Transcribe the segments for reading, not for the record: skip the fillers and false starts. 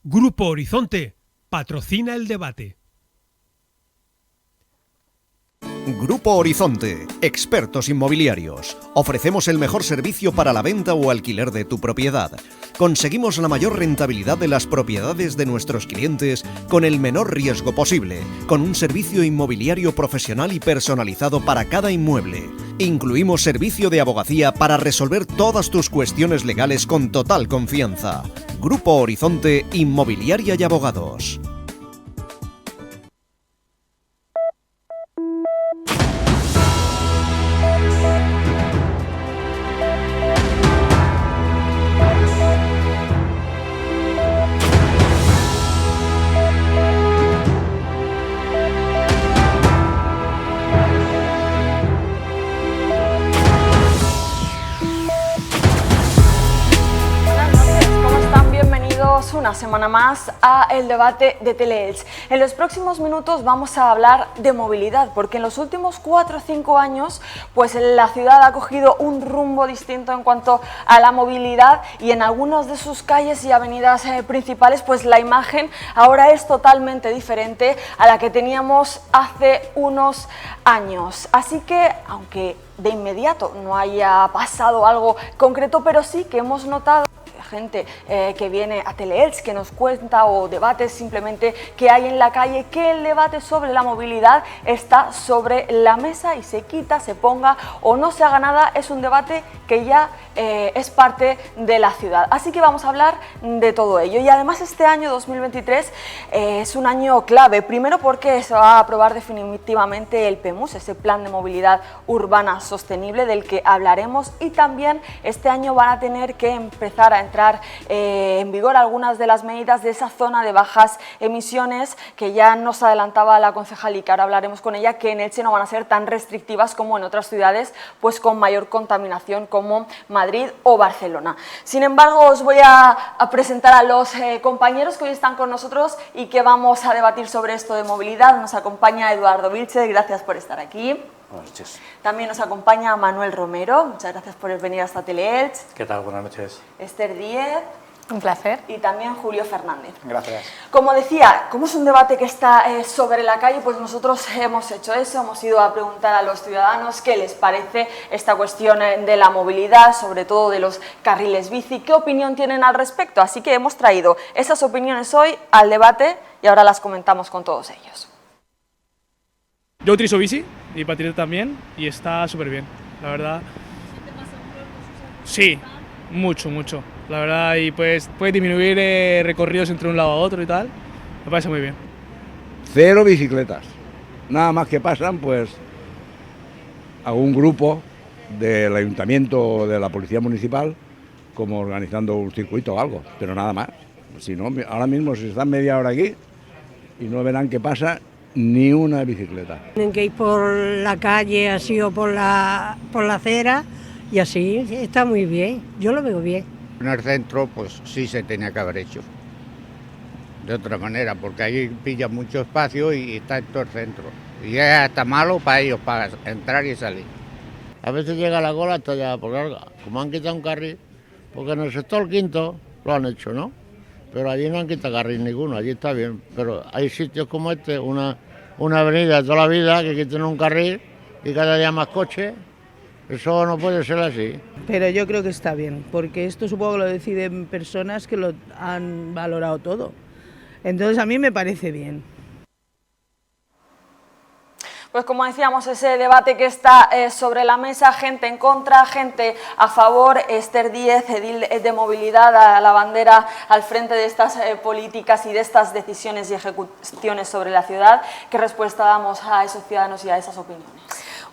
Grupo Horizonte patrocina el debate. Grupo Horizonte, expertos inmobiliarios. Ofrecemos el mejor servicio para la venta o alquiler de tu propiedad. Conseguimos la mayor rentabilidad de las propiedades de nuestros clientes con el menor riesgo posible, con un servicio inmobiliario profesional y personalizado para cada inmueble. Incluimos servicio de abogacía para resolver todas tus cuestiones legales con total confianza. Grupo Horizonte Inmobiliaria y Abogados. Una semana más a el debate de Teleelch. En los próximos minutos vamos a hablar de movilidad, porque en los últimos 4 o 5 años pues la ciudad ha cogido un rumbo distinto en cuanto a la movilidad, y en algunas de sus calles y avenidas principales pues la imagen ahora es totalmente diferente a la que teníamos hace unos años. Así que, aunque de inmediato no haya pasado algo concreto, pero sí que hemos notado gente que viene a Teleelch, que nos cuenta, o debates simplemente que hay en la calle, que el debate sobre la movilidad está sobre la mesa, y se quita, se ponga o no se haga nada, es un debate que ya es parte de la ciudad. Así que vamos a hablar de todo ello. Y además este año 2023 es un año clave, primero porque se va a aprobar definitivamente el PEMUS, ese Plan de Movilidad Urbana Sostenible del que hablaremos, y también este año van a tener que empezar a entrar en vigor algunas de las medidas de esa zona de bajas emisiones que ya nos adelantaba la concejal, y que ahora hablaremos con ella, que en Elche no van a ser tan restrictivas como en otras ciudades pues con mayor contaminación como Madrid o Barcelona. Sin embargo, os voy a presentar a los compañeros que hoy están con nosotros y que vamos a debatir sobre esto de movilidad. Nos acompaña Eduardo Vilche, gracias por estar aquí. Buenas noches. También nos acompaña Manuel Romero, muchas gracias por venir hasta Teleelch. ¿Qué tal? Buenas noches. Esther Díez. Un placer. Y también Julio Fernández. Gracias. Como decía, como es un debate que está sobre la calle, pues nosotros hemos hecho eso, hemos ido a preguntar a los ciudadanos qué les parece esta cuestión de la movilidad, sobre todo de los carriles bici, qué opinión tienen al respecto. Así que hemos traído esas opiniones hoy al debate y ahora las comentamos con todos ellos. Yo utilizo bici y patinete también, y está súper bien, la verdad. Sí, mucho, la verdad, y pues puede disminuir recorridos entre un lado a otro y tal, me parece muy bien. 0 bicicletas, nada más que pasan pues a un grupo del ayuntamiento o de la policía municipal como organizando un circuito o algo, pero nada más. Si no, ahora mismo si están media hora aquí y no verán qué pasa, ni una bicicleta. Tienen que ir por la calle así o por la acera, y así está muy bien, yo lo veo bien. En el centro pues sí se tenía que haber hecho de otra manera, porque ahí pilla mucho espacio y está en todo el centro, y es hasta malo para ellos, para entrar y salir. A veces llega la cola hasta allá por larga, como han quitado un carril, porque en el sector quinto lo han hecho, ¿no? Pero allí no han quitado carril ninguno, allí está bien. Pero hay sitios como este, una avenida de toda la vida, que quiten un carril y cada día más coches. Eso no puede ser así. Pero yo creo que está bien, porque esto supongo que lo deciden personas que lo han valorado todo. Entonces a mí me parece bien. Pues como decíamos, ese debate que está sobre la mesa, gente en contra, gente a favor. Esther Díez, edil de movilidad, a la bandera al frente de estas políticas y de estas decisiones y ejecuciones sobre la ciudad. ¿Qué respuesta damos a esos ciudadanos y a esas opiniones?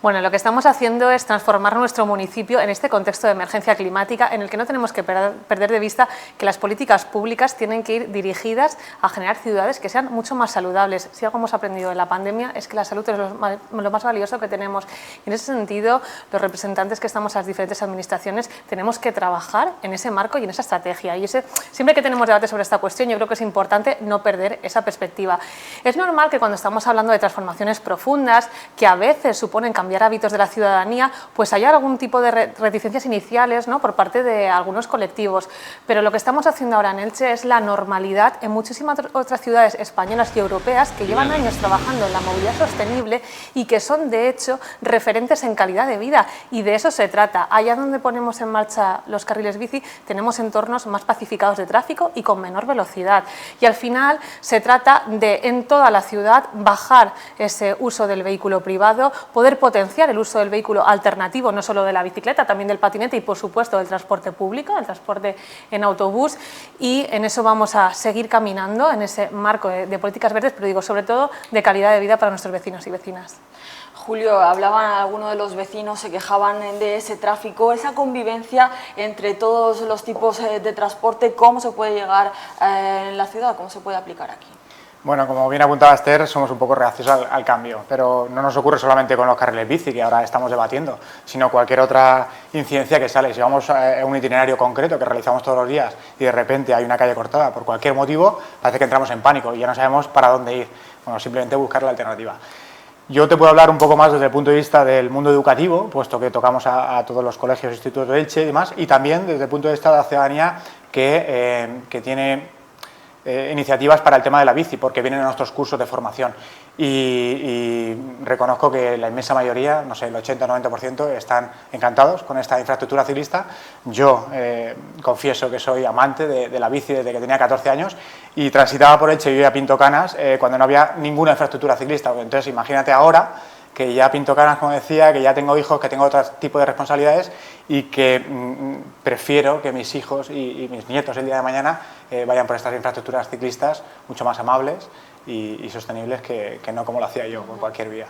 Bueno, lo que estamos haciendo es transformar nuestro municipio en este contexto de emergencia climática, en el que no tenemos que perder de vista que las políticas públicas tienen que ir dirigidas a generar ciudades que sean mucho más saludables. Si algo hemos aprendido en la pandemia es que la salud es lo más valioso que tenemos. Y en ese sentido, los representantes que estamos en las diferentes administraciones tenemos que trabajar en ese marco y en esa estrategia. Y siempre que tenemos debate sobre esta cuestión, yo creo que es importante no perder esa perspectiva. Es normal que cuando estamos hablando de transformaciones profundas, que a veces suponen cambios cambiar hábitos de la ciudadanía, pues hay algún tipo de reticencias iniciales, ¿no?, por parte de algunos colectivos. Pero lo que estamos haciendo ahora en Elche es la normalidad en muchísimas otras ciudades españolas y europeas que llevan años trabajando en la movilidad sostenible y que son, de hecho, referentes en calidad de vida. Y de eso se trata. Allá donde ponemos en marcha los carriles bici, tenemos entornos más pacificados de tráfico y con menor velocidad. Y al final se trata de, en toda la ciudad, bajar ese uso del vehículo privado, poder potenciar el uso del vehículo alternativo, no solo de la bicicleta, también del patinete y, por supuesto, del transporte público, el transporte en autobús, y en eso vamos a seguir caminando, en ese marco de políticas verdes, pero digo, sobre todo, de calidad de vida para nuestros vecinos y vecinas. Julio, hablaban algunos de los vecinos, se quejaban de ese tráfico, esa convivencia entre todos los tipos de transporte, ¿cómo se puede llegar en la ciudad? ¿Cómo se puede aplicar aquí? Bueno, como bien apuntaba Esther, somos un poco reacios al cambio, pero no nos ocurre solamente con los carriles bici, que ahora estamos debatiendo, sino cualquier otra incidencia que sale. Si vamos a un itinerario concreto que realizamos todos los días y de repente hay una calle cortada por cualquier motivo, parece que entramos en pánico y ya no sabemos para dónde ir. Bueno, simplemente buscar la alternativa. Yo te puedo hablar un poco más desde el punto de vista del mundo educativo, puesto que tocamos a todos los colegios e institutos de Elche y demás, y también desde el punto de vista de la ciudadanía que tiene iniciativas para el tema de la bici, porque vienen a nuestros cursos de formación. Y reconozco que la inmensa mayoría, no sé, el 80-90% están encantados con esta infraestructura ciclista. Yo confieso que soy amante de la bici desde que tenía 14 años y transitaba por Elche y iba a Pinto Canas cuando no había ninguna infraestructura ciclista. Entonces, imagínate ahora que ya pinto canas, como decía, que ya tengo hijos, que tengo otro tipo de responsabilidades y que prefiero que mis hijos y mis nietos el día de mañana vayan por estas infraestructuras ciclistas mucho más amables y sostenibles que no como lo hacía yo por cualquier vía.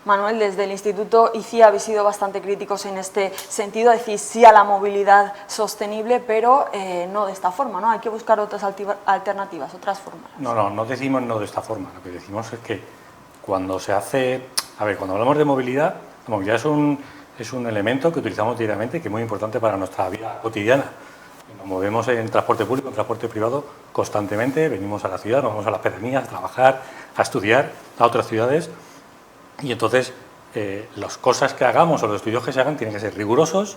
Manuel, desde el Instituto ICI habéis sido bastante críticos en este sentido, decir sí a la movilidad sostenible, pero no de esta forma, ¿no? Hay que buscar otras alternativas, otras formas. No decimos no de esta forma, lo que decimos es que cuando se hace... A ver, cuando hablamos de movilidad, la movilidad es un elemento que utilizamos diariamente que es muy importante para nuestra vida cotidiana. Nos movemos en transporte público, en transporte privado constantemente, venimos a la ciudad, nos vamos a las pedanías a trabajar, a estudiar, a otras ciudades y entonces las cosas que hagamos o los estudios que se hagan tienen que ser rigurosos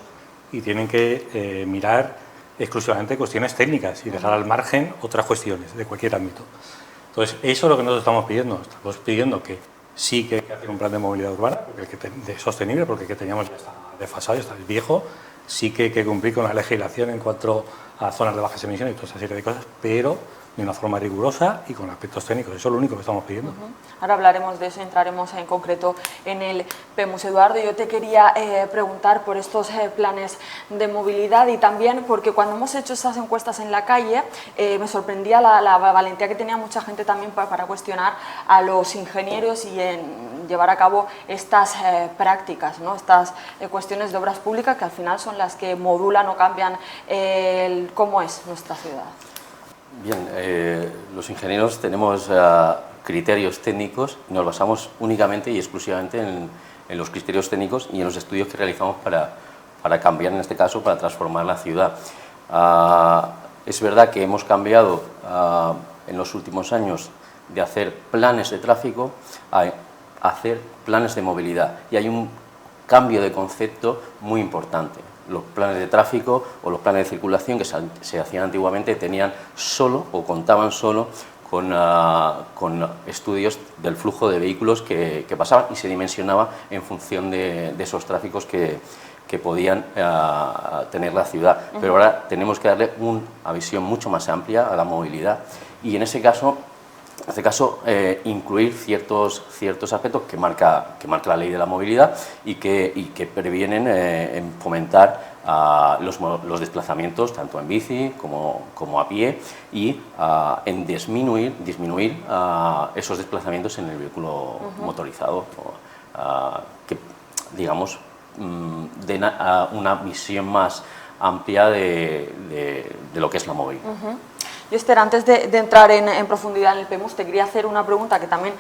y tienen que mirar exclusivamente cuestiones técnicas y dejar al margen otras cuestiones de cualquier ámbito. Entonces, eso es lo que nosotros estamos pidiendo. Estamos pidiendo que sí que hay que hacer un plan de movilidad urbana de sostenible, porque el que teníamos ya está desfasado, ya está viejo. Sí que hay que cumplir con la legislación en cuanto a zonas de bajas emisiones y toda esa serie de cosas, pero de una forma rigurosa y con aspectos técnicos. Eso es lo único que estamos pidiendo. Ahora hablaremos de eso y entraremos en concreto en el PEMUS. Eduardo, yo te quería preguntar por estos planes de movilidad y también porque cuando hemos hecho esas encuestas en la calle me sorprendía la valentía que tenía mucha gente también para cuestionar a los ingenieros y en llevar a cabo estas prácticas, ¿no? Estas cuestiones de obras públicas que al final son las que modulan o cambian cómo es nuestra ciudad. Bien, los ingenieros tenemos criterios técnicos y nos basamos únicamente y exclusivamente en los criterios técnicos y en los estudios que realizamos para cambiar, en este caso, para transformar la ciudad. Es verdad que hemos cambiado en los últimos años de hacer planes de tráfico a hacer planes de movilidad y hay un cambio de concepto muy importante. Los planes de tráfico o los planes de circulación que se hacían antiguamente tenían solo o contaban solo con estudios del flujo de vehículos que pasaban y se dimensionaba en función de esos tráficos que podían tener la ciudad. Pero ahora tenemos que darle una visión mucho más amplia a la movilidad y en este caso incluir ciertos aspectos que marca la ley de la movilidad y que previenen en fomentar los desplazamientos tanto en bici como a pie y en disminuir esos desplazamientos en el vehículo motorizado que digamos den una visión más amplia de lo que es la movilidad. Yo, Esther, antes de entrar en profundidad en el PEMUS, te quería hacer una pregunta que también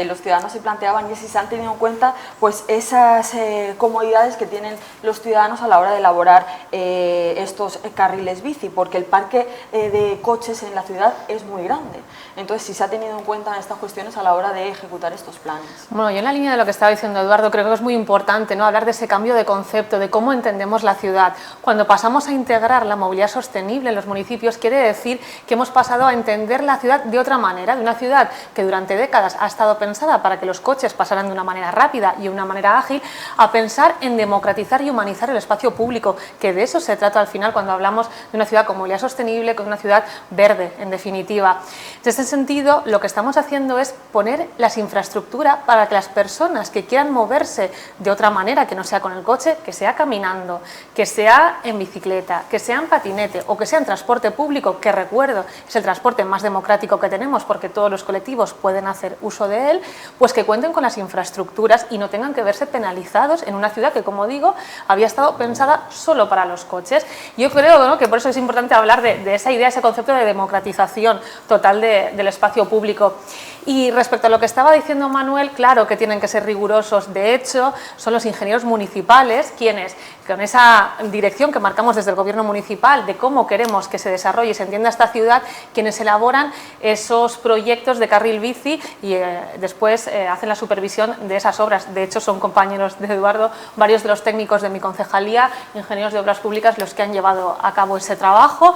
los ciudadanos se planteaban, y es si se han tenido en cuenta pues, esas comodidades que tienen los ciudadanos a la hora de elaborar estos carriles bici, porque el parque de coches en la ciudad es muy grande. Entonces, si se ha tenido en cuenta estas cuestiones a la hora de ejecutar estos planes. Bueno, yo en la línea de lo que estaba diciendo Eduardo, creo que es muy importante, ¿no?, hablar de ese cambio de concepto, de cómo entendemos la ciudad. Cuando pasamos a integrar la movilidad sostenible en los municipios, quiere decir que hemos pasado a entender la ciudad de otra manera, de una ciudad que durante décadas ha estado pensada para que los coches pasaran de una manera rápida y de una manera ágil, a pensar en democratizar y humanizar el espacio público, que de eso se trata al final cuando hablamos de una ciudad con movilidad sostenible, con una ciudad verde, en definitiva. En este sentido, lo que estamos haciendo es poner las infraestructuras para que las personas que quieran moverse de otra manera, que no sea con el coche, que sea caminando, que sea en bicicleta, que sea en patinete o que sea en transporte público, que recuerdo es el transporte más democrático que tenemos porque todos los colectivos pueden hacer uso de él, pues que cuenten con las infraestructuras y no tengan que verse penalizados en una ciudad que, como digo, había estado pensada solo para los coches. Yo creo, ¿no?, que por eso es importante hablar de esa idea, ese concepto de democratización total del espacio público. Y respecto a lo que estaba diciendo Manuel, claro que tienen que ser rigurosos. De hecho, son los ingenieros municipales quienes, con esa dirección que marcamos desde el gobierno municipal de cómo queremos que se desarrolle y se entienda esta ciudad, quienes elaboran esos proyectos de carril bici y después hacen la supervisión de esas obras. De hecho, son compañeros de Eduardo, varios de los técnicos de mi concejalía, ingenieros de obras públicas, los que han llevado a cabo ese trabajo,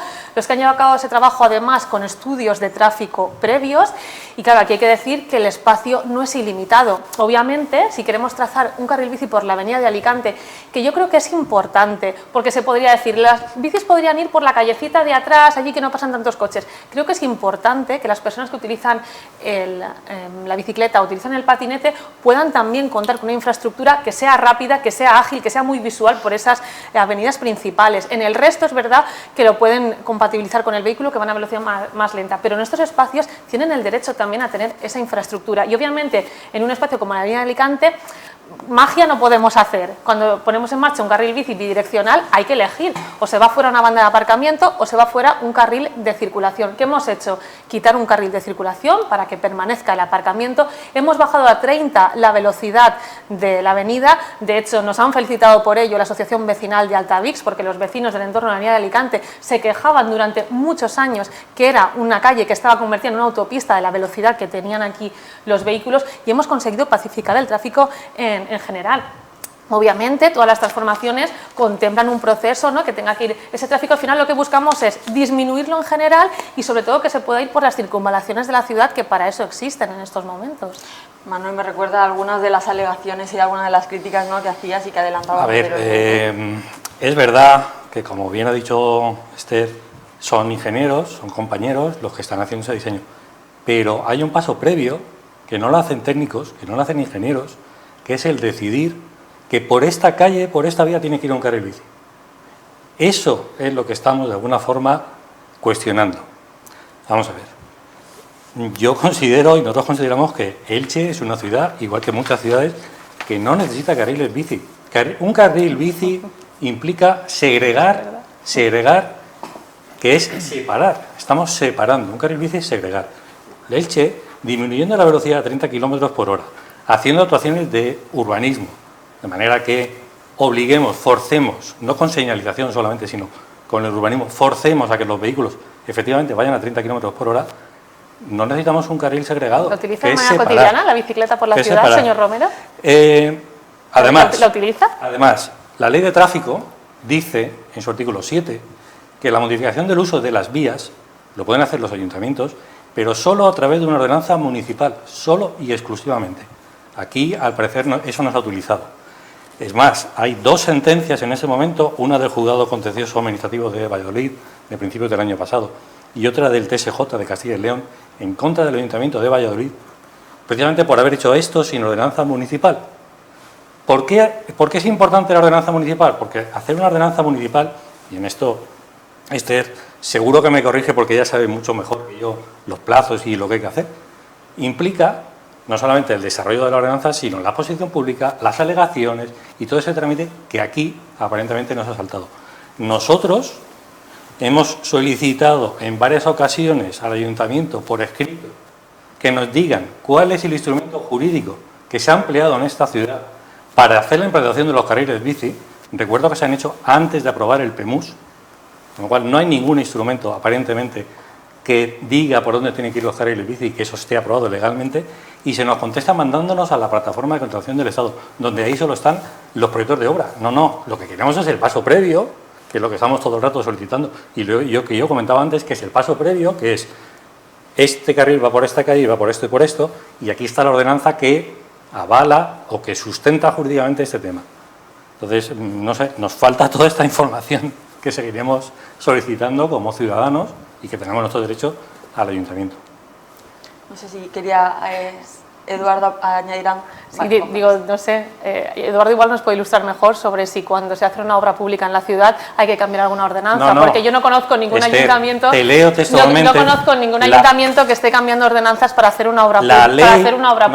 además con estudios de tráfico previos. Y claro, aquí hay que decir que el espacio no es ilimitado. Obviamente, si queremos trazar un carril bici por la avenida de Alicante, que yo creo que es importante, porque se podría decir, las bicis podrían ir por la callecita de atrás, allí que no pasan tantos coches. Creo que es importante que las personas que utilizan la bicicleta o utilizan el patinete puedan también contar con una infraestructura que sea rápida, que sea ágil, que sea muy visual por esas avenidas principales. En el resto es verdad que lo pueden compatibilizar con el vehículo, que van a velocidad más lenta, pero en estos espacios tienen el derecho también a tener esa infraestructura. Y obviamente en un espacio como la avenida de Alicante, magia no podemos hacer. Cuando ponemos en marcha un carril bici bidireccional hay que elegir, o se va fuera una banda de aparcamiento o se va fuera un carril de circulación. ¿Qué hemos hecho? Quitar un carril de circulación para que permanezca el aparcamiento. Hemos bajado a 30 la velocidad de la avenida. De hecho, nos han felicitado por ello la Asociación Vecinal de Altavix, porque los vecinos del entorno de la avenida de Alicante se quejaban durante muchos años que era una calle que estaba convertida en una autopista de la velocidad que tenían aquí los vehículos, y hemos conseguido pacificar el tráfico en general. Obviamente, todas las transformaciones contemplan un proceso, ¿no?, que tenga que ir. Ese tráfico, al final, lo que buscamos es disminuirlo en general y, sobre todo, que se pueda ir por las circunvalaciones de la ciudad, que para eso existen en estos momentos. Manuel, me recuerda algunas de las alegaciones y algunas de las críticas, ¿no?, que hacías y que adelantabas. A ver, es verdad que, como bien ha dicho Esther, son ingenieros, son compañeros los que están haciendo ese diseño, pero hay un paso previo que no lo hacen técnicos, que no lo hacen ingenieros, que es el decidir que por esta calle, por esta vía, tiene que ir un carril bici. Eso es lo que estamos, de alguna forma, cuestionando. Vamos a ver. Yo considero, y nosotros consideramos, que Elche es una ciudad, igual que muchas ciudades, que no necesita carriles bici. Un carril bici implica segregar, que es separar. Estamos separando. Un carril bici es segregar. Elche, disminuyendo la velocidad a 30 km por hora, haciendo actuaciones de urbanismo, de manera que obliguemos, forcemos, no con señalización solamente, sino con el urbanismo, forcemos a que los vehículos efectivamente vayan a 30 km por hora, no necesitamos un carril segregado. ¿Lo utiliza de manera cotidiana la bicicleta por la ciudad, separar. Señor Romero? Además, ¿Lo utiliza? Además, la Ley de Tráfico dice, en su artículo 7, que la modificación del uso de las vías lo pueden hacer los ayuntamientos, pero solo a través de una ordenanza municipal, solo y exclusivamente. Aquí, al parecer, eso no se ha utilizado. Es más, hay 2 sentencias en ese momento, una del Juzgado Contencioso Administrativo de Valladolid, de principios del año pasado, y otra del TSJ de Castilla y León, en contra del Ayuntamiento de Valladolid, precisamente por haber hecho esto sin ordenanza municipal. ¿Por qué es importante la ordenanza municipal? Porque hacer una ordenanza municipal, y en esto Esther seguro que me corrige porque ella sabe mucho mejor que yo los plazos y lo que hay que hacer, implica no solamente el desarrollo de la ordenanza, sino la posición pública, las alegaciones y todo ese trámite que aquí aparentemente nos ha saltado. Nosotros, hemos solicitado en varias ocasiones al Ayuntamiento por escrito que nos digan cuál es el instrumento jurídico que se ha empleado en esta ciudad para hacer la implantación de los carriles bici. Recuerdo que se han hecho antes de aprobar el PEMUS, con lo cual no hay ningún instrumento aparentemente que diga por dónde tienen que ir los carriles bici y que eso esté aprobado legalmente, y se nos contesta mandándonos a la plataforma de contratación del Estado, donde ahí solo están los proyectos de obra. No, lo que queremos es el paso previo, que es lo que estamos todo el rato solicitando, y yo comentaba antes, que es el paso previo, que es este carril va por esta calle, va por esto y por esto, y aquí está la ordenanza que avala o que sustenta jurídicamente este tema. Entonces, no sé, nos falta toda esta información que seguiremos solicitando como ciudadanos y que tenemos nuestro derecho al Ayuntamiento. No sé si quería Eduardo añadir algo. Sí, digo, no sé, Eduardo igual nos puede ilustrar mejor sobre si cuando se hace una obra pública en la ciudad hay que cambiar alguna ordenanza, porque yo no conozco ningún ayuntamiento. Te leo textualmente. No conozco ningún ayuntamiento que esté cambiando ordenanzas para hacer una obra pública.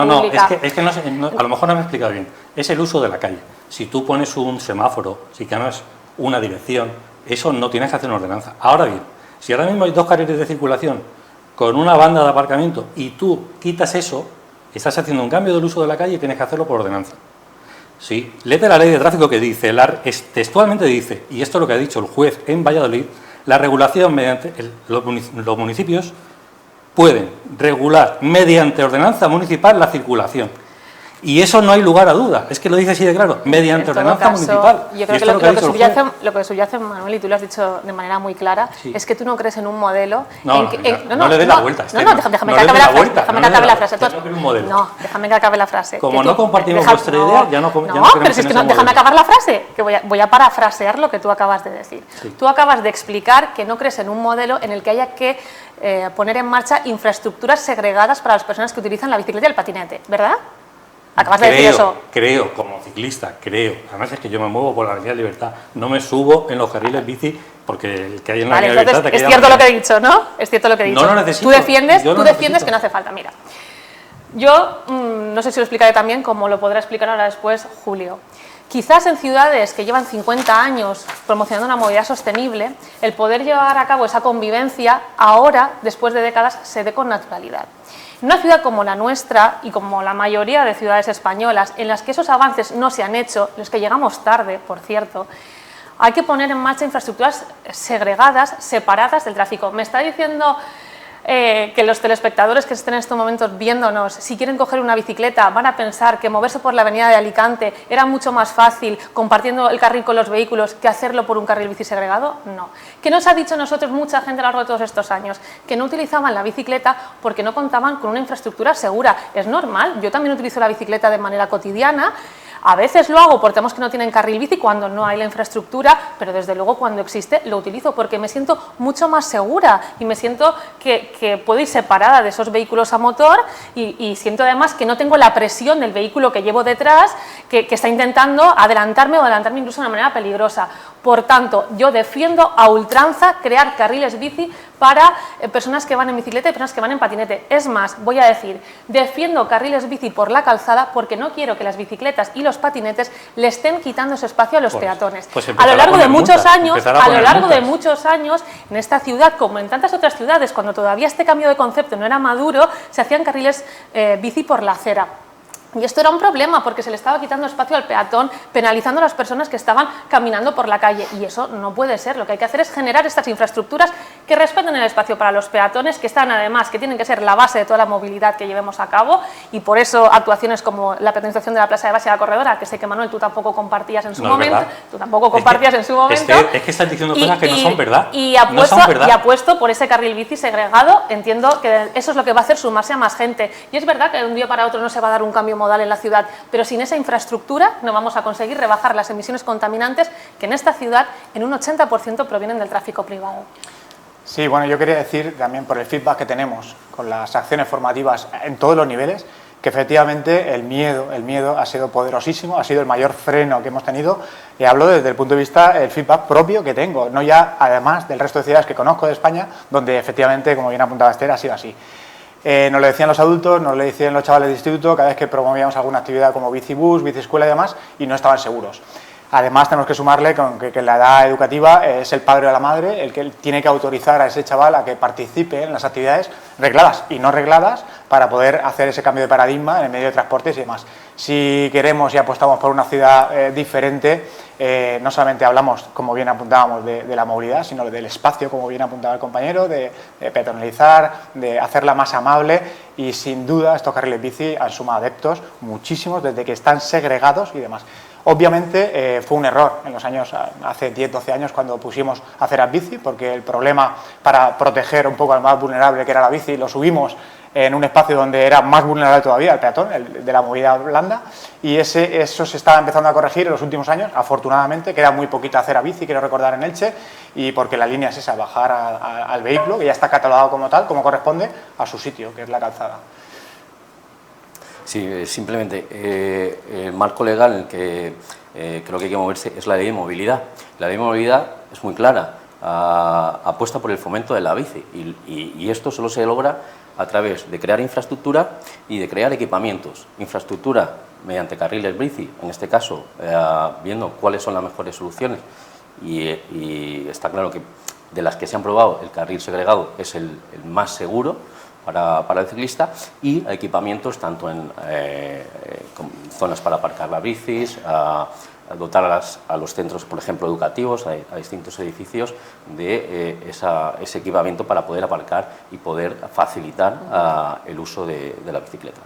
No, es que a lo mejor no me he explicado bien. Es el uso de la calle. Si tú pones un semáforo, si cambias una dirección, eso no tienes que hacer una ordenanza. Ahora bien, si ahora mismo hay 2 carriles de circulación con una banda de aparcamiento y tú quitas eso, estás haciendo un cambio del uso de la calle y tienes que hacerlo por ordenanza. Sí, léete la ley de tráfico que dice, textualmente dice, y esto es lo que ha dicho el juez en Valladolid, la regulación mediante los municipios pueden regular mediante ordenanza municipal la circulación. Y eso no hay lugar a duda, es que lo dice así de claro, mediante ordenanza municipal. Yo creo que lo que subyace, Manuel, y tú lo has dicho de manera muy clara, es que tú no crees en un modelo... No le des la vuelta. Déjame que acabe la frase. No, déjame que acabe la frase. Como no compartimos vuestra idea, ya no queremos. No, pero si es que no, déjame acabar la frase, que voy a parafrasear lo que tú acabas de decir. Sí. Tú acabas de explicar que no crees en un modelo en el que haya que poner en marcha infraestructuras segregadas para las personas que utilizan la bicicleta y el patinete, ¿verdad? Acabas de decir eso. Creo, como ciclista, además es que yo me muevo por la Avenida Libertad, no me subo en los carriles bici porque el que hay en la Avenida Libertad... Es cierto lo que he dicho, ¿no? Es cierto lo que he dicho. No lo necesito. Tú defiendes que no hace falta. Mira, yo no sé si lo explicaré también, como lo podrá explicar ahora después Julio. Quizás en ciudades que llevan 50 años promocionando una movilidad sostenible, el poder llevar a cabo esa convivencia ahora, después de décadas, se dé con naturalidad. En una ciudad como la nuestra y como la mayoría de ciudades españolas, en las que esos avances no se han hecho, los que llegamos tarde, por cierto, hay que poner en marcha infraestructuras segregadas, separadas del tráfico. Me está diciendo que los telespectadores que estén en estos momentos viéndonos, si quieren coger una bicicleta, van a pensar que moverse por la avenida de Alicante era mucho más fácil compartiendo el carril con los vehículos que hacerlo por un carril bici segregado. No. ¿Qué nos ha dicho a nosotros mucha gente a lo largo de todos estos años? Que no utilizaban la bicicleta porque no contaban con una infraestructura segura. Es normal, yo también utilizo la bicicleta de manera cotidiana. A veces lo hago por temas que no tienen carril bici cuando no hay la infraestructura, pero desde luego cuando existe lo utilizo porque me siento mucho más segura y me siento que puedo ir separada de esos vehículos a motor y siento además que no tengo la presión del vehículo que llevo detrás que está intentando adelantarme o adelantarme incluso de una manera peligrosa. Por tanto, yo defiendo a ultranza crear carriles bici para personas que van en bicicleta y personas que van en patinete. Es más, voy a decir, defiendo carriles bici por la calzada porque no quiero que las bicicletas y los patinetes le estén quitando ese espacio a los peatones. A lo largo de muchos años, en esta ciudad, como en tantas otras ciudades, cuando todavía este cambio de concepto no era maduro, se hacían carriles bici por la acera. Y esto era un problema porque se le estaba quitando espacio al peatón, penalizando a las personas que estaban caminando por la calle. Y eso no puede ser. Lo que hay que hacer es generar estas infraestructuras que respeten el espacio para los peatones, que están además, que tienen que ser la base de toda la movilidad que llevemos a cabo. Y por eso actuaciones como la peatonalización de la Plaza de Base de la Corredora, que sé que Manuel tú tampoco compartías en su momento. Tú tampoco compartías en su momento. Es que estás diciendo cosas que no son verdad. Y apuesto por ese carril bici segregado. Entiendo que eso es lo que va a hacer sumarse a más gente. Y es verdad que de un día para otro no se va a dar un cambio modal en la ciudad, pero sin esa infraestructura no vamos a conseguir rebajar las emisiones contaminantes que en esta ciudad en un 80% provienen del tráfico privado. Sí, bueno, yo quería decir también por el feedback que tenemos con las acciones formativas en todos los niveles, que efectivamente el miedo ha sido poderosísimo, ha sido el mayor freno que hemos tenido, y hablo desde el punto de vista del feedback propio que tengo, no ya además del resto de ciudades que conozco de España, donde efectivamente, como bien apuntaba Esther, ha sido así. Nos lo decían los adultos, nos lo decían los chavales de instituto, cada vez que promovíamos alguna actividad como bicibús, biciescuela y demás, y no estaban seguros. Además, tenemos que sumarle que en la edad educativa es el padre o la madre el que tiene que autorizar a ese chaval a que participe en las actividades regladas y no regladas para poder hacer ese cambio de paradigma en el medio de transportes y demás. Si queremos y apostamos por una ciudad diferente, no solamente hablamos, como bien apuntábamos, de la movilidad, sino del espacio, como bien apuntaba el compañero, de peatonalizar, de hacerla más amable, y sin duda estos carriles bici han sumado adeptos, muchísimos, desde que están segregados y demás. Obviamente fue un error en los años, hace 10-12 años, cuando pusimos aceras bici, porque el problema para proteger un poco al más vulnerable, que era la bici, lo subimos en un espacio donde era más vulnerable todavía el peatón, el de la movilidad blanda, y eso se estaba empezando a corregir en los últimos años, afortunadamente. Queda muy poquita acera bici, quiero recordar, en Elche, y porque la línea es esa, bajar al vehículo, que ya está catalogado como tal, como corresponde a su sitio, que es la calzada. Sí, simplemente el marco legal en el que creo que hay que moverse es la ley de movilidad. La ley de movilidad es muy clara, apuesta por el fomento de la bici, y esto solo se logra a través de crear infraestructura y de crear equipamientos. Infraestructura mediante carriles bici, en este caso viendo cuáles son las mejores soluciones, y está claro que de las que se han probado el carril segregado es el más seguro para el ciclista, y equipamientos tanto en zonas para aparcar las bicis, a dotar a los centros, por ejemplo, educativos, a distintos edificios de ese equipamiento para poder aparcar y poder facilitar el uso de la bicicleta.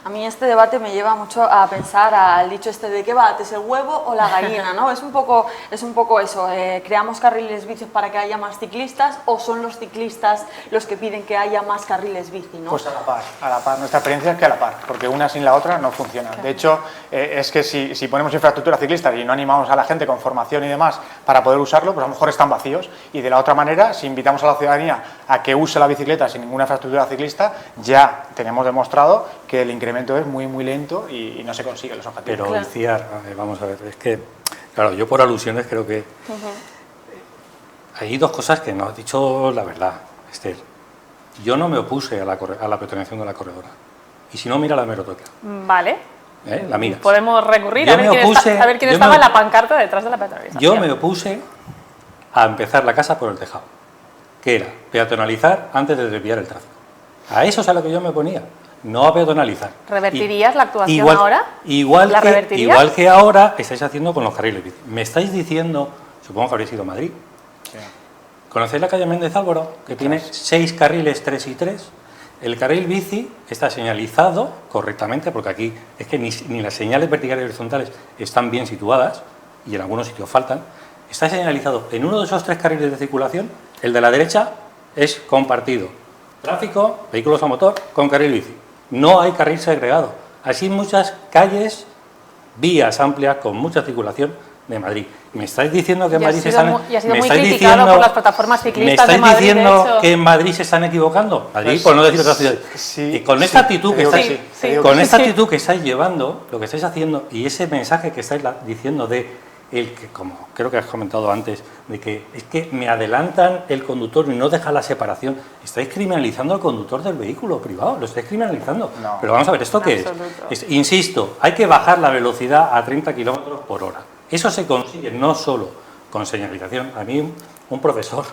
A mí este debate me lleva mucho a pensar al dicho este de ¿qué va antes, el huevo o la gallina? ¿No? Es un poco eso, ¿creamos carriles bici para que haya más ciclistas o son los ciclistas los que piden que haya más carriles bici? ¿No? Pues a la par. Nuestra experiencia es que a la par, porque una sin la otra no funciona. Claro. De hecho, es que si ponemos infraestructura ciclista y no animamos a la gente con formación y demás para poder usarlo, pues a lo mejor están vacíos. Y de la otra manera, si invitamos a la ciudadanía a que use la bicicleta sin ninguna infraestructura ciclista, ya tenemos demostrado que el incremento es muy muy lento y no se consiguen los objetivos. Pero claro. Iciar, vamos a ver, es que, claro, yo por alusiones creo que hay dos cosas que no has dicho la verdad, Esther. Yo no me opuse a la peatonalización de la corredora. Y si no, mira la hemeroteca. Vale. La miras. Podemos recurrir a ver quién estaba en la pancarta detrás de la peatonalización. Yo me opuse a empezar la casa por el tejado, que era peatonalizar antes de desviar el tráfico. A eso es a lo que yo me oponía. No a peatonalizar. ¿Revertirías la actuación ahora? Igual que ahora estáis haciendo con los carriles bici. Me estáis diciendo, supongo que habréis ido a Madrid. Sí. ¿Conocéis la calle Méndez Álvaro? Que tiene 6 carriles, 3 y 3. El carril bici está señalizado correctamente, porque aquí es que ni las señales verticales y horizontales están bien situadas, y en algunos sitios faltan. Está señalizado en uno de esos 3 carriles de circulación, el de la derecha es compartido. Tráfico, vehículos a motor, con carril bici. No hay carril segregado. Así muchas calles, vías amplias con mucha circulación de Madrid. Me estáis diciendo que en Madrid se están... Y ha sido muy criticado por las plataformas ciclistas de Madrid. ¿Me estáis diciendo que en Madrid se están equivocando? Madrid, por no decir otras ciudades. Sí, y con esta actitud que estáis que estáis llevando, lo que estáis haciendo, y ese mensaje que estáis diciendo de el que, como creo que has comentado antes, de que es que me adelantan el conductor y no deja la separación, estáis criminalizando al conductor del vehículo privado, lo estáis criminalizando. No. Pero vamos a ver, ¿esto qué es? Insisto, hay que bajar la velocidad a 30 kilómetros por hora. Eso se consigue no solo con señalización. A mí un profesor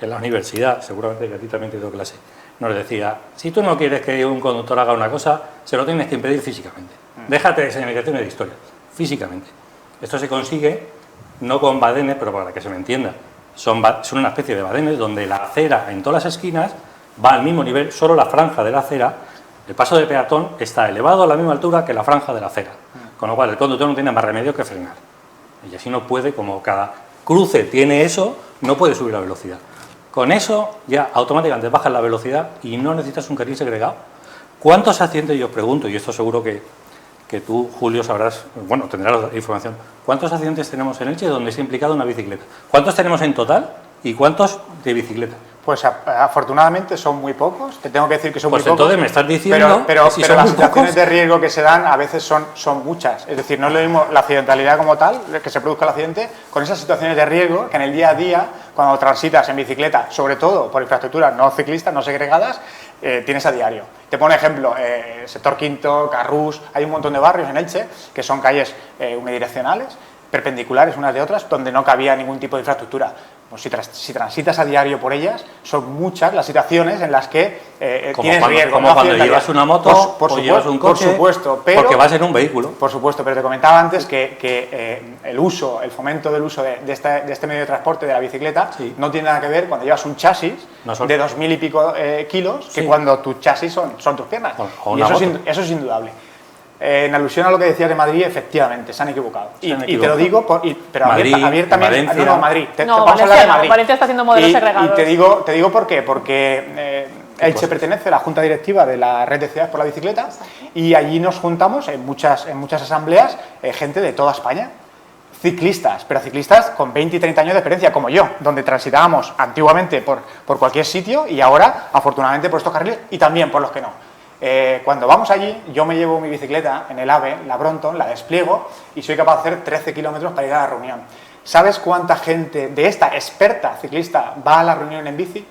en la universidad, seguramente que a ti también te dio clase, nos decía, si tú no quieres que un conductor haga una cosa, se lo tienes que impedir físicamente. Déjate de señalización y de historia, físicamente. Esto se consigue no con badenes, pero para que se me entienda, son una especie de badenes donde la acera en todas las esquinas va al mismo nivel, solo la franja de la acera, el paso de peatón está elevado a la misma altura que la franja de la acera, con lo cual el conductor no tiene más remedio que frenar. Y así no puede, como cada cruce tiene eso, no puede subir la velocidad. Con eso ya automáticamente bajas la velocidad y no necesitas un carril segregado. ¿Cuántos accidentes, yo os pregunto, y esto seguro que tú, Julio, sabrás, bueno, tendrás la información, cuántos accidentes tenemos en Elche donde se ha implicado una bicicleta? ¿Cuántos tenemos en total y cuántos de bicicleta? Pues afortunadamente son muy pocos, te tengo que decir que son muy pocos. Pues entonces me estás diciendo pero las situaciones de riesgo que se dan a veces son muchas. Es decir, no es lo mismo la accidentalidad como tal, que se produzca el accidente, con esas situaciones de riesgo que en el día a día, cuando transitas en bicicleta, sobre todo por infraestructuras no ciclistas, no segregadas, tienes a diario. Te pongo un ejemplo, sector Quinto, Carrús, hay un montón de barrios en Elche que son calles unidireccionales, perpendiculares unas de otras, donde no cabía ningún tipo de infraestructura. Pues si transitas a diario por ellas, son muchas las situaciones en las que tienes riesgo. Como cuando llevas una moto o llevas un coche, por supuesto, pero, porque vas en un vehículo. Por supuesto, pero te comentaba antes que el fomento del uso de este medio de transporte, de la bicicleta, no tiene nada que ver cuando llevas un chasis de 2000 y pico kilos, que cuando tus chasis son tus piernas. Y eso es indudable. En alusión a lo que decías de Madrid, efectivamente, se han equivocado. Y te lo digo, pero Madrid, abiertamente. Valencia. No, Madrid. Vamos a hablar de Madrid. Valencia está haciendo modelos segregados. Y te digo por qué. Porque Elche pertenece a la Junta Directiva de la Red de Ciudades por la Bicicleta y allí nos juntamos en muchas asambleas gente de toda España. Ciclistas, pero ciclistas con 20 y 30 años de experiencia, como yo, donde transitábamos antiguamente por cualquier sitio y ahora, afortunadamente, por estos carriles y también por los que no. Cuando vamos allí, yo me llevo mi bicicleta en el AVE, la Brompton, la despliego y soy capaz de hacer 13 kilómetros para ir a la reunión. ¿Sabes cuánta gente de esta experta ciclista va a la reunión en bici?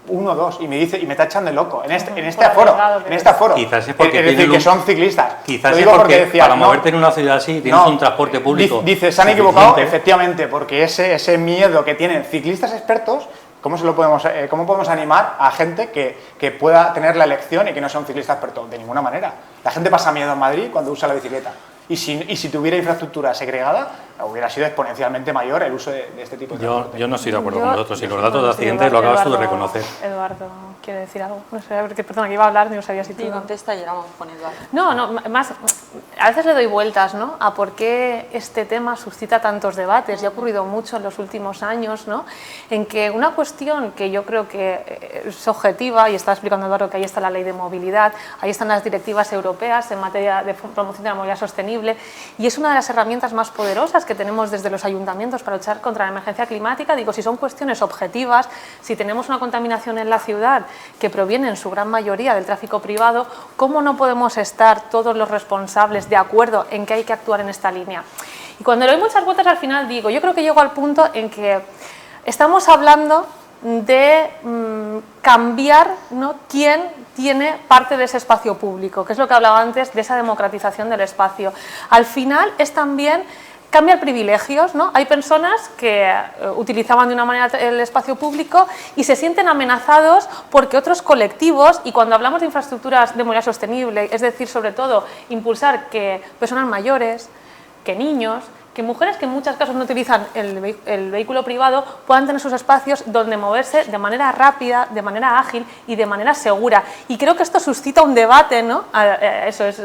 1 o 2, y me tachan de loco en este aforo. Quizás es porque decir, que son ciclistas. Quizás es porque para moverte en una ciudad así tienes un transporte público. Dice, se han equivocado, efectivamente, porque ese miedo que tienen ciclistas expertos, ¿cómo podemos animar a gente que pueda tener la elección y que no sea un ciclista experto? De ninguna manera. La gente pasa miedo en Madrid cuando usa la bicicleta. Y si tuviera infraestructura segregada, hubiera sido exponencialmente mayor el uso de este tipo de transporte. Yo no estoy de acuerdo con vosotros. Y los datos de accidentes lo acabas tú de reconocer. Eduardo, ¿quiere decir algo? No sé, porque, perdona, que iba a hablar, no sabía si tú... Sí, contesta y ahora vamos con Eduardo. No, más... A veces le doy vueltas, ¿no?, a por qué este tema suscita tantos debates. Y ha ocurrido mucho en los últimos años, ¿no?, en que una cuestión que yo creo que es objetiva, y estaba explicando Eduardo que ahí está la ley de movilidad, ahí están las directivas europeas en materia de promoción de la movilidad sostenible, y es una de las herramientas más poderosas que tenemos desde los ayuntamientos para luchar contra la emergencia climática. Digo, si son cuestiones objetivas, si tenemos una contaminación en la ciudad que proviene en su gran mayoría del tráfico privado, ¿cómo no podemos estar todos los responsables de acuerdo en que hay que actuar en esta línea? Y cuando le doy muchas vueltas al final digo, yo creo que llego al punto en que estamos hablando de cambiar, ¿no?, quién tiene parte de ese espacio público, que es lo que hablaba antes de esa democratización del espacio. Al final es también cambiar privilegios, ¿no? Hay personas que utilizaban de una manera el espacio público y se sienten amenazados porque otros colectivos, y cuando hablamos de infraestructuras de movilidad sostenible, es decir, sobre todo, impulsar que personas mayores, que niños, que mujeres que en muchos casos no utilizan el vehículo privado puedan tener sus espacios donde moverse de manera rápida, de manera ágil y de manera segura. Y creo que esto suscita un debate, ¿no? Eso es...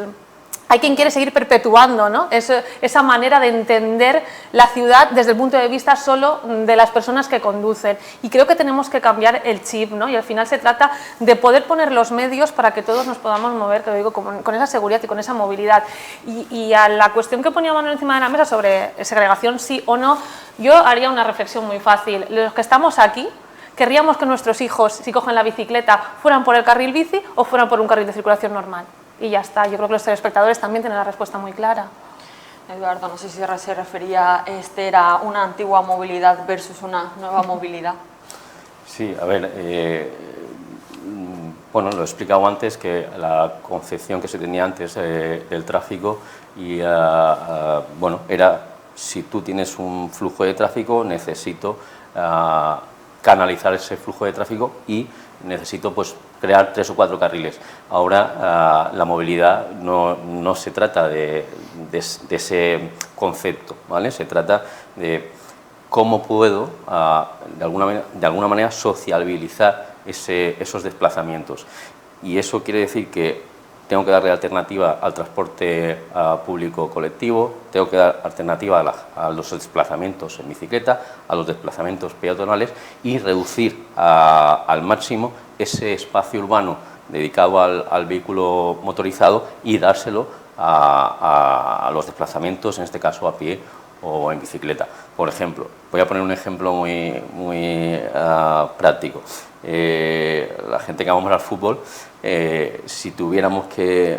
Hay quien quiere seguir perpetuando, ¿no?, esa manera de entender la ciudad desde el punto de vista solo de las personas que conducen. Y creo que tenemos que cambiar el chip, ¿no? Y al final se trata de poder poner los medios para que todos nos podamos mover, que lo digo, con esa seguridad y con esa movilidad. Y a la cuestión que ponía Manuel encima de la mesa sobre segregación sí o no, yo haría una reflexión muy fácil. Los que estamos aquí, ¿querríamos que nuestros hijos, si cogen la bicicleta, fueran por el carril bici o fueran por un carril de circulación normal? Y ya está, yo creo que los telespectadores también tienen la respuesta muy clara. Eduardo, no sé si se refería a una antigua movilidad versus una nueva movilidad. Sí, a ver, bueno, lo he explicado antes, que la concepción que se tenía antes del tráfico y, bueno, era, si tú tienes un flujo de tráfico, necesito canalizar ese flujo de tráfico y necesito, pues, crear 3 o 4 carriles. Ahora la movilidad no se trata de ese concepto, ¿vale? Se trata de cómo puedo de alguna manera sociabilizar esos desplazamientos. Y eso quiere decir que tengo que darle alternativa al transporte público colectivo, tengo que dar alternativa a los desplazamientos en bicicleta, a los desplazamientos peatonales y reducir al máximo ese espacio urbano dedicado al vehículo motorizado y dárselo a los desplazamientos, en este caso a pie o en bicicleta. Por ejemplo, voy a poner un ejemplo muy práctico. La gente que vamos al fútbol, si tuviéramos que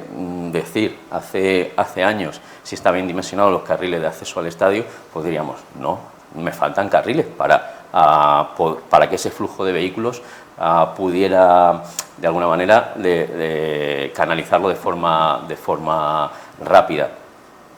decir hace años si está bien dimensionados los carriles de acceso al estadio, pues diríamos, no, me faltan carriles para que ese flujo de vehículos pudiera de alguna manera de canalizarlo de forma rápida.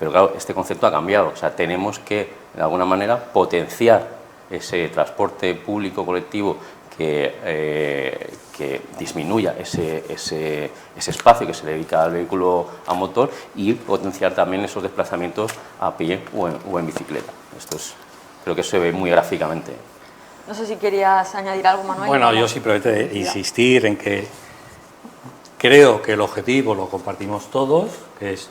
Pero claro, este concepto ha cambiado, o sea, tenemos que, de alguna manera, potenciar ese transporte público colectivo que disminuya ese espacio que se dedica al vehículo a motor y potenciar también esos desplazamientos a pie o en bicicleta. Esto creo que se ve muy gráficamente. No sé si querías añadir algo, Manuel. Bueno, yo simplemente insistir en que creo que el objetivo lo compartimos todos, que es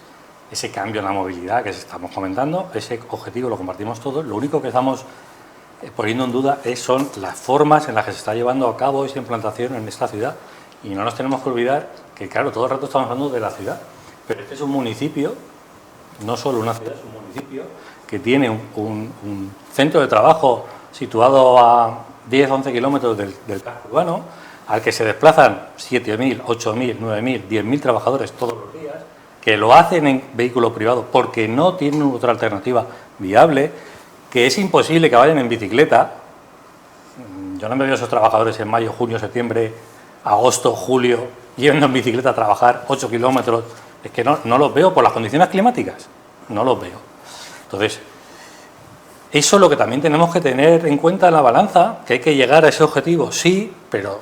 ese cambio en la movilidad que estamos comentando, ese objetivo lo compartimos todos. Lo único que estamos poniendo en duda son las formas en las que se está llevando a cabo esa implantación en esta ciudad. Y no nos tenemos que olvidar que, claro, todo el rato estamos hablando de la ciudad, pero este es un municipio, no solo una ciudad, es un municipio que tiene un centro de trabajo situado a 10, 11 kilómetros del casco urbano, al que se desplazan 7.000, 8.000, 9.000, 10.000 trabajadores todos los días, que lo hacen en vehículo privado porque no tienen otra alternativa viable, que es imposible que vayan en bicicleta. Yo no me veo a esos trabajadores en mayo, junio, septiembre, agosto, julio, yendo en bicicleta a trabajar 8 kilómetros. Es que no los veo por las condiciones climáticas, no los veo. Entonces, eso es lo que también tenemos que tener en cuenta en la balanza, que hay que llegar a ese objetivo, sí, pero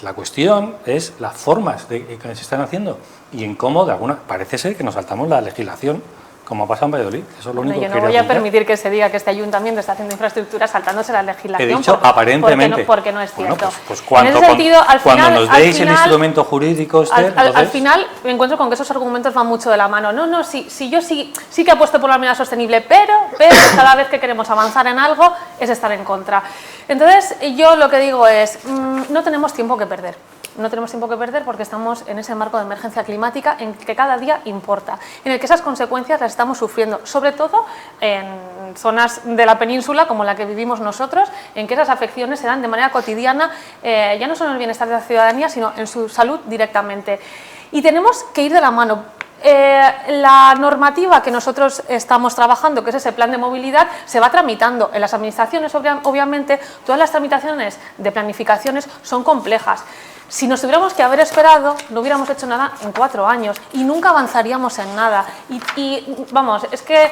la cuestión es las formas que se están haciendo y en cómo, de alguna, parece ser que nos saltamos la legislación, como pasa en Valladolid. Eso es lo único que yo no voy a permitir que se diga que este ayuntamiento está haciendo infraestructura saltándose la legislación. He dicho aparentemente. Porque no es cierto. Bueno, pues cuando nos deis el instrumento jurídico, Esther, al final me encuentro con que esos argumentos van mucho de la mano. No, si yo sí que apuesto por la medida sostenible, pero cada vez que queremos avanzar en algo es estar en contra. Entonces, yo lo que digo es, no tenemos tiempo que perder. No tenemos tiempo que perder porque estamos en ese marco de emergencia climática en que cada día importa, en el que esas consecuencias las estamos sufriendo, sobre todo en zonas de la península como la que vivimos nosotros, en que esas afecciones se dan de manera cotidiana, ya no solo en el bienestar de la ciudadanía, sino en su salud directamente. Y tenemos que ir de la mano. La normativa que nosotros estamos trabajando, que es ese plan de movilidad, se va tramitando en las administraciones. Obviamente, todas las tramitaciones de planificaciones son complejas. Si nos tuviéramos que haber esperado, no hubiéramos hecho nada en 4 años y nunca avanzaríamos en nada. Y vamos, es que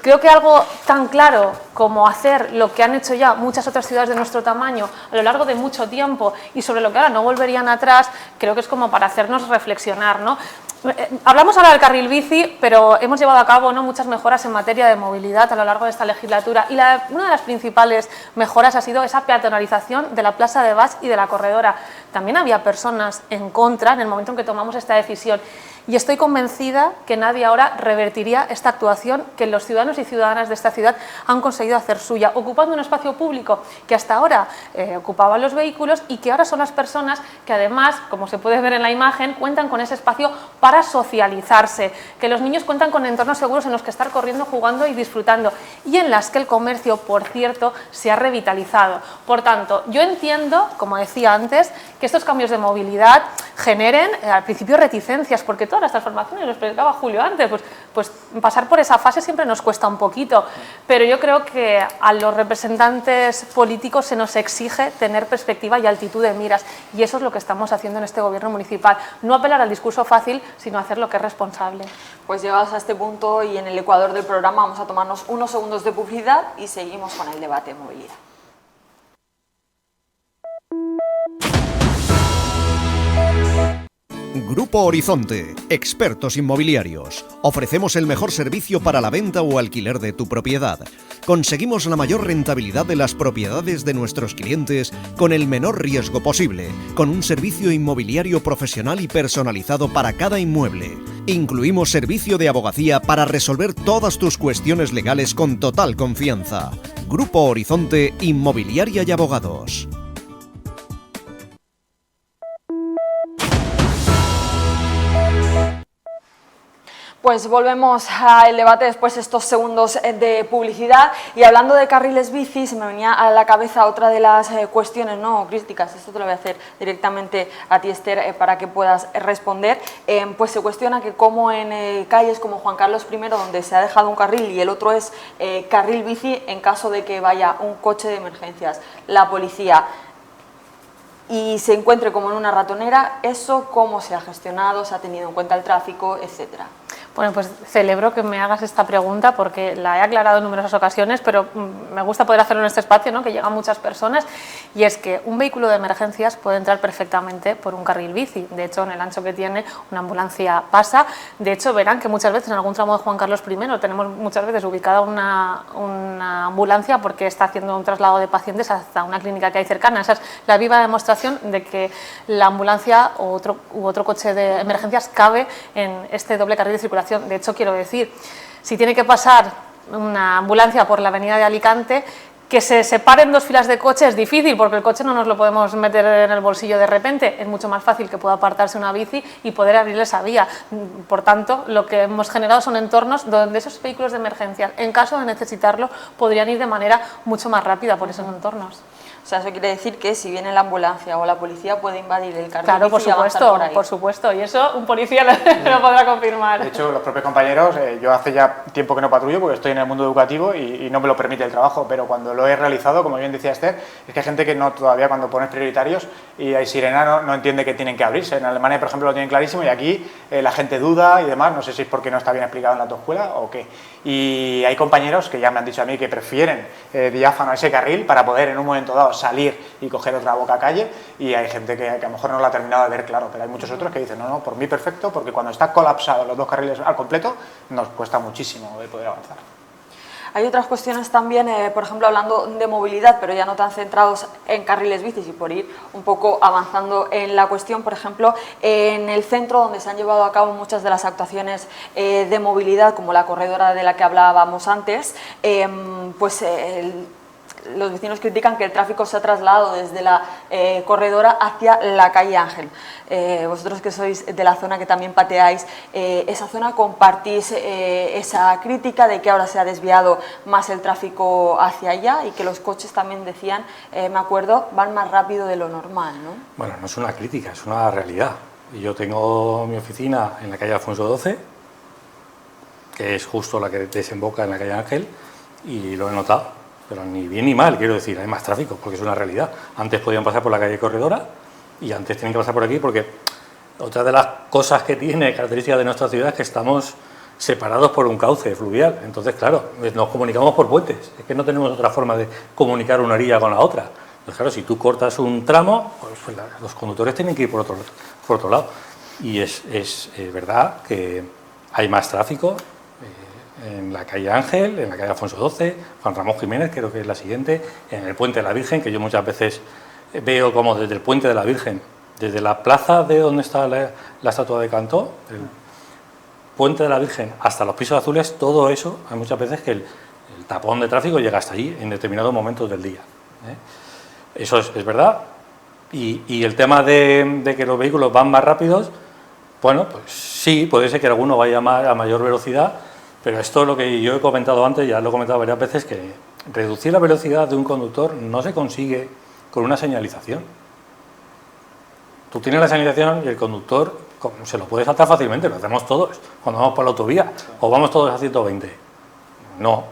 creo que algo tan claro como hacer lo que han hecho ya muchas otras ciudades de nuestro tamaño a lo largo de mucho tiempo y sobre lo que ahora no volverían atrás, creo que es como para hacernos reflexionar, ¿no? Hablamos ahora del carril bici, pero hemos llevado a cabo muchas mejoras en materia de movilidad a lo largo de esta legislatura y una de las principales mejoras ha sido esa peatonalización de la Plaza de Baix y de la Corredora. También había personas en contra en el momento en que tomamos esta decisión y estoy convencida que nadie ahora revertiría esta actuación que los ciudadanos y ciudadanas de esta ciudad han conseguido hacer suya, ocupando un espacio público que hasta ahora ocupaban los vehículos y que ahora son las personas que además, como se puede ver en la imagen, cuentan con ese espacio para socializarse, que los niños cuentan con entornos seguros en los que estar corriendo, jugando y disfrutando y en las que el comercio, por cierto, se ha revitalizado. Por tanto, yo entiendo, como decía antes, que estos cambios de movilidad generen al principio reticencias, porque todas las transformaciones, lo explicaba Julio antes, pues pasar por esa fase siempre nos cuesta un poquito, pero yo creo que a los representantes políticos se nos exige tener perspectiva y altitud de miras y eso es lo que estamos haciendo en este gobierno municipal, no apelar al discurso fácil, sino hacer lo que es responsable. Pues llegados a este punto y en el ecuador del programa vamos a tomarnos unos segundos de publicidad y seguimos con el debate de movilidad. Grupo Horizonte, expertos inmobiliarios. Ofrecemos el mejor servicio para la venta o alquiler de tu propiedad. Conseguimos la mayor rentabilidad de las propiedades de nuestros clientes con el menor riesgo posible, con un servicio inmobiliario profesional y personalizado para cada inmueble. Incluimos servicio de abogacía para resolver todas tus cuestiones legales con total confianza. Grupo Horizonte, Inmobiliaria y Abogados. Pues volvemos al debate después de estos segundos de publicidad y hablando de carriles bici se me venía a la cabeza otra de las cuestiones críticas, esto te lo voy a hacer directamente a ti Esther para que puedas responder, pues se cuestiona que como en calles como Juan Carlos I donde se ha dejado un carril y el otro es carril bici en caso de que vaya un coche de emergencias, la policía y se encuentre como en una ratonera, ¿eso cómo se ha gestionado, se ha tenido en cuenta el tráfico, etcétera? Bueno, pues celebro que me hagas esta pregunta porque la he aclarado en numerosas ocasiones, pero me gusta poder hacerlo en este espacio, ¿no?, que llegan muchas personas, y es que un vehículo de emergencias puede entrar perfectamente por un carril bici. De hecho, en el ancho que tiene, una ambulancia pasa. De hecho, verán que muchas veces en algún tramo de Juan Carlos I tenemos muchas veces ubicada una ambulancia porque está haciendo un traslado de pacientes hasta una clínica que hay cercana. Esa es la viva demostración de que la ambulancia u otro coche de emergencias cabe en este doble carril de circulación. De hecho, quiero decir, si tiene que pasar una ambulancia por la avenida de Alicante, que se separen dos filas de coches es difícil, porque el coche no nos lo podemos meter en el bolsillo de repente. Es mucho más fácil que pueda apartarse una bici y poder abrirle esa vía. Por tanto, lo que hemos generado son entornos donde esos vehículos de emergencia, en caso de necesitarlo, podrían ir de manera mucho más rápida por esos entornos. O sea, eso quiere decir que si viene la ambulancia o la policía puede invadir el carril Claro, bici y avanzar por ahí. por supuesto, y eso un policía lo podrá confirmar. De hecho, los propios compañeros, yo hace ya tiempo que no patrullo porque estoy en el mundo educativo y no me lo permite el trabajo, pero cuando lo he realizado, como bien decía Esther, es que hay gente que no todavía, cuando pones prioritarios y hay sirena, no entiende que tienen que abrirse. En Alemania, por ejemplo, lo tienen clarísimo y aquí la gente duda y demás, no sé si es porque no está bien explicado en la autoescuela o qué. Y hay compañeros que ya me han dicho a mí que prefieren diáfano ese carril para poder en un momento dado salir y coger otra boca calle, y hay gente que a lo mejor no lo ha terminado de ver claro, pero hay muchos otros que dicen no, por mí perfecto, porque cuando está colapsado los dos carriles al completo nos cuesta muchísimo poder avanzar. Hay otras cuestiones también, por ejemplo, hablando de movilidad, pero ya no tan centrados en carriles bicis, y por ir un poco avanzando en la cuestión, por ejemplo, en el centro donde se han llevado a cabo muchas de las actuaciones de movilidad, como la corredora de la que hablábamos antes, los vecinos critican que el tráfico se ha trasladado desde la corredora hacia la calle Ángel. Vosotros que sois de la zona, que también pateáis esa zona, ¿compartís esa crítica de que ahora se ha desviado más el tráfico hacia allá y que los coches también decían, me acuerdo, van más rápido de lo normal, ¿no? Bueno, no es una crítica, es una realidad. Y yo tengo mi oficina en la calle Alfonso XII, que es justo la que desemboca en la calle Ángel, y lo he notado. Pero ni bien ni mal, quiero decir, hay más tráfico, porque es una realidad. Antes podían pasar por la calle Corredora y antes tienen que pasar por aquí, porque otra de las cosas que tiene, características de nuestra ciudad, es que estamos separados por un cauce fluvial. Entonces, claro, nos comunicamos por puentes. Es que no tenemos otra forma de comunicar una orilla con la otra. Entonces, claro, si tú cortas un tramo, pues los conductores tienen que ir por otro lado. Y es verdad que hay más tráfico en la calle Ángel, en la calle Alfonso XII, Juan Ramón Jiménez, creo que es la siguiente, en el Puente de la Virgen, que yo muchas veces veo como desde el Puente de la Virgen, desde la plaza de donde está la estatua de Cantó, el Puente de la Virgen, hasta los pisos azules, todo eso, hay muchas veces que el tapón de tráfico llega hasta allí en determinados momentos del día. Eso es verdad. Y el tema de que los vehículos van más rápidos, bueno, pues sí, puede ser que alguno vaya a mayor velocidad, pero esto es lo que yo he comentado antes, ya lo he comentado varias veces, que reducir la velocidad de un conductor no se consigue con una señalización. Tú tienes la señalización y el conductor se lo puede saltar fácilmente, lo hacemos todos cuando vamos por la autovía, o vamos todos a 120. No,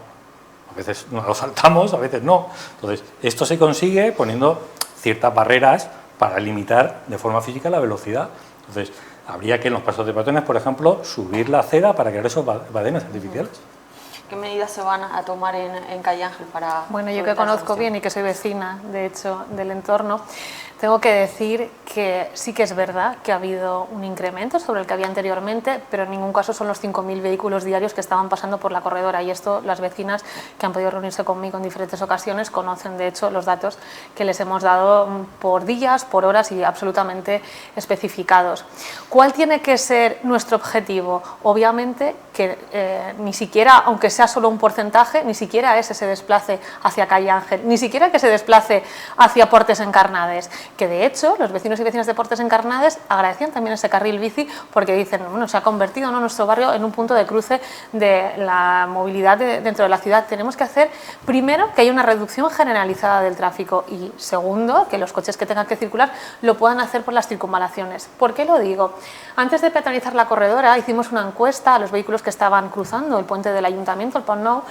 a veces nos lo saltamos, a veces no. Entonces, esto se consigue poniendo ciertas barreras para limitar de forma física la velocidad. Entonces, habría que en los pasos de peatones, por ejemplo, subir la acera para crear esos badenes artificiales. ¿Qué medidas se van a tomar en Calle Ángel para...? Bueno, yo que conozco bien y que soy vecina, de hecho, del entorno, tengo que decir que sí que es verdad que ha habido un incremento sobre el que había anteriormente, pero en ningún caso son los 5.000 vehículos diarios que estaban pasando por la corredora, y esto las vecinas que han podido reunirse conmigo en diferentes ocasiones conocen, de hecho, los datos que les hemos dado por días, por horas y absolutamente especificados. ¿Cuál tiene que ser nuestro objetivo? Obviamente que ni siquiera, aunque sea solo un porcentaje, ni siquiera ese se desplace hacia Calle Ángel, ni siquiera que se desplace hacia Portes Encarnades, que de hecho los vecinos y vecinas de Portes Encarnades agradecían también ese carril bici, porque dicen, bueno, se ha convertido, ¿no?, nuestro barrio en un punto de cruce de la movilidad dentro de la ciudad. Tenemos que hacer, primero, que haya una reducción generalizada del tráfico, y segundo, que los coches que tengan que circular lo puedan hacer por las circunvalaciones. ¿Por qué lo digo? Antes de peatonizar la corredora hicimos una encuesta a los vehículos que estaban cruzando el puente del Ayuntamiento, el Pont Nou,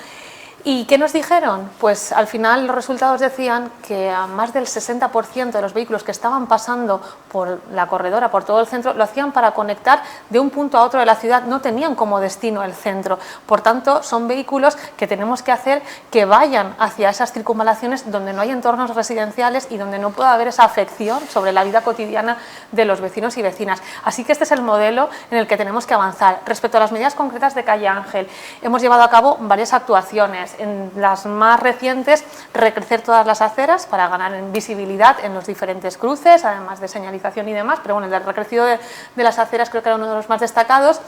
¿Y qué nos dijeron? Pues al final los resultados decían que a más del 60% de los vehículos que estaban pasando por la corredora, por todo el centro, lo hacían para conectar de un punto a otro de la ciudad, no tenían como destino el centro. Por tanto, son vehículos que tenemos que hacer que vayan hacia esas circunvalaciones donde no hay entornos residenciales y donde no pueda haber esa afección sobre la vida cotidiana de los vecinos y vecinas. Así que este es el modelo en el que tenemos que avanzar. Respecto a las medidas concretas de Calle Ángel, hemos llevado a cabo varias actuaciones. En las más recientes, recrecer todas las aceras para ganar en visibilidad en los diferentes cruces, además de señalización y demás, pero bueno, el recrecido de las aceras creo que era uno de los más destacados.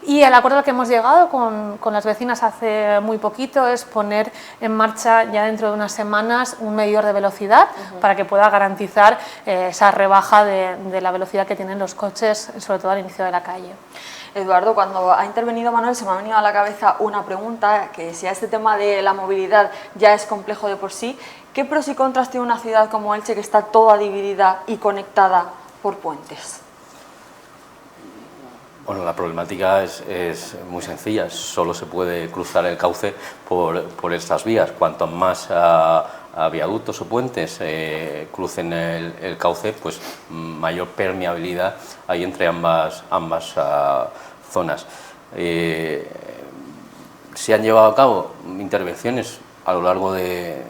Y el acuerdo al que hemos llegado con las vecinas hace muy poquito es poner en marcha ya dentro de unas semanas un medidor de velocidad para que pueda garantizar esa rebaja de la velocidad que tienen los coches, sobre todo al inicio de la calle. Eduardo, cuando ha intervenido Manuel se me ha venido a la cabeza una pregunta, que si a este tema de la movilidad ya es complejo de por sí, ¿qué pros y contras tiene una ciudad como Elche que está toda dividida y conectada por puentes? Bueno, la problemática es muy sencilla, solo se puede cruzar el cauce por estas vías. Cuanto más viaductos o puentes crucen el cauce, pues mayor permeabilidad hay entre ambas zonas. Se han llevado a cabo intervenciones a lo largo de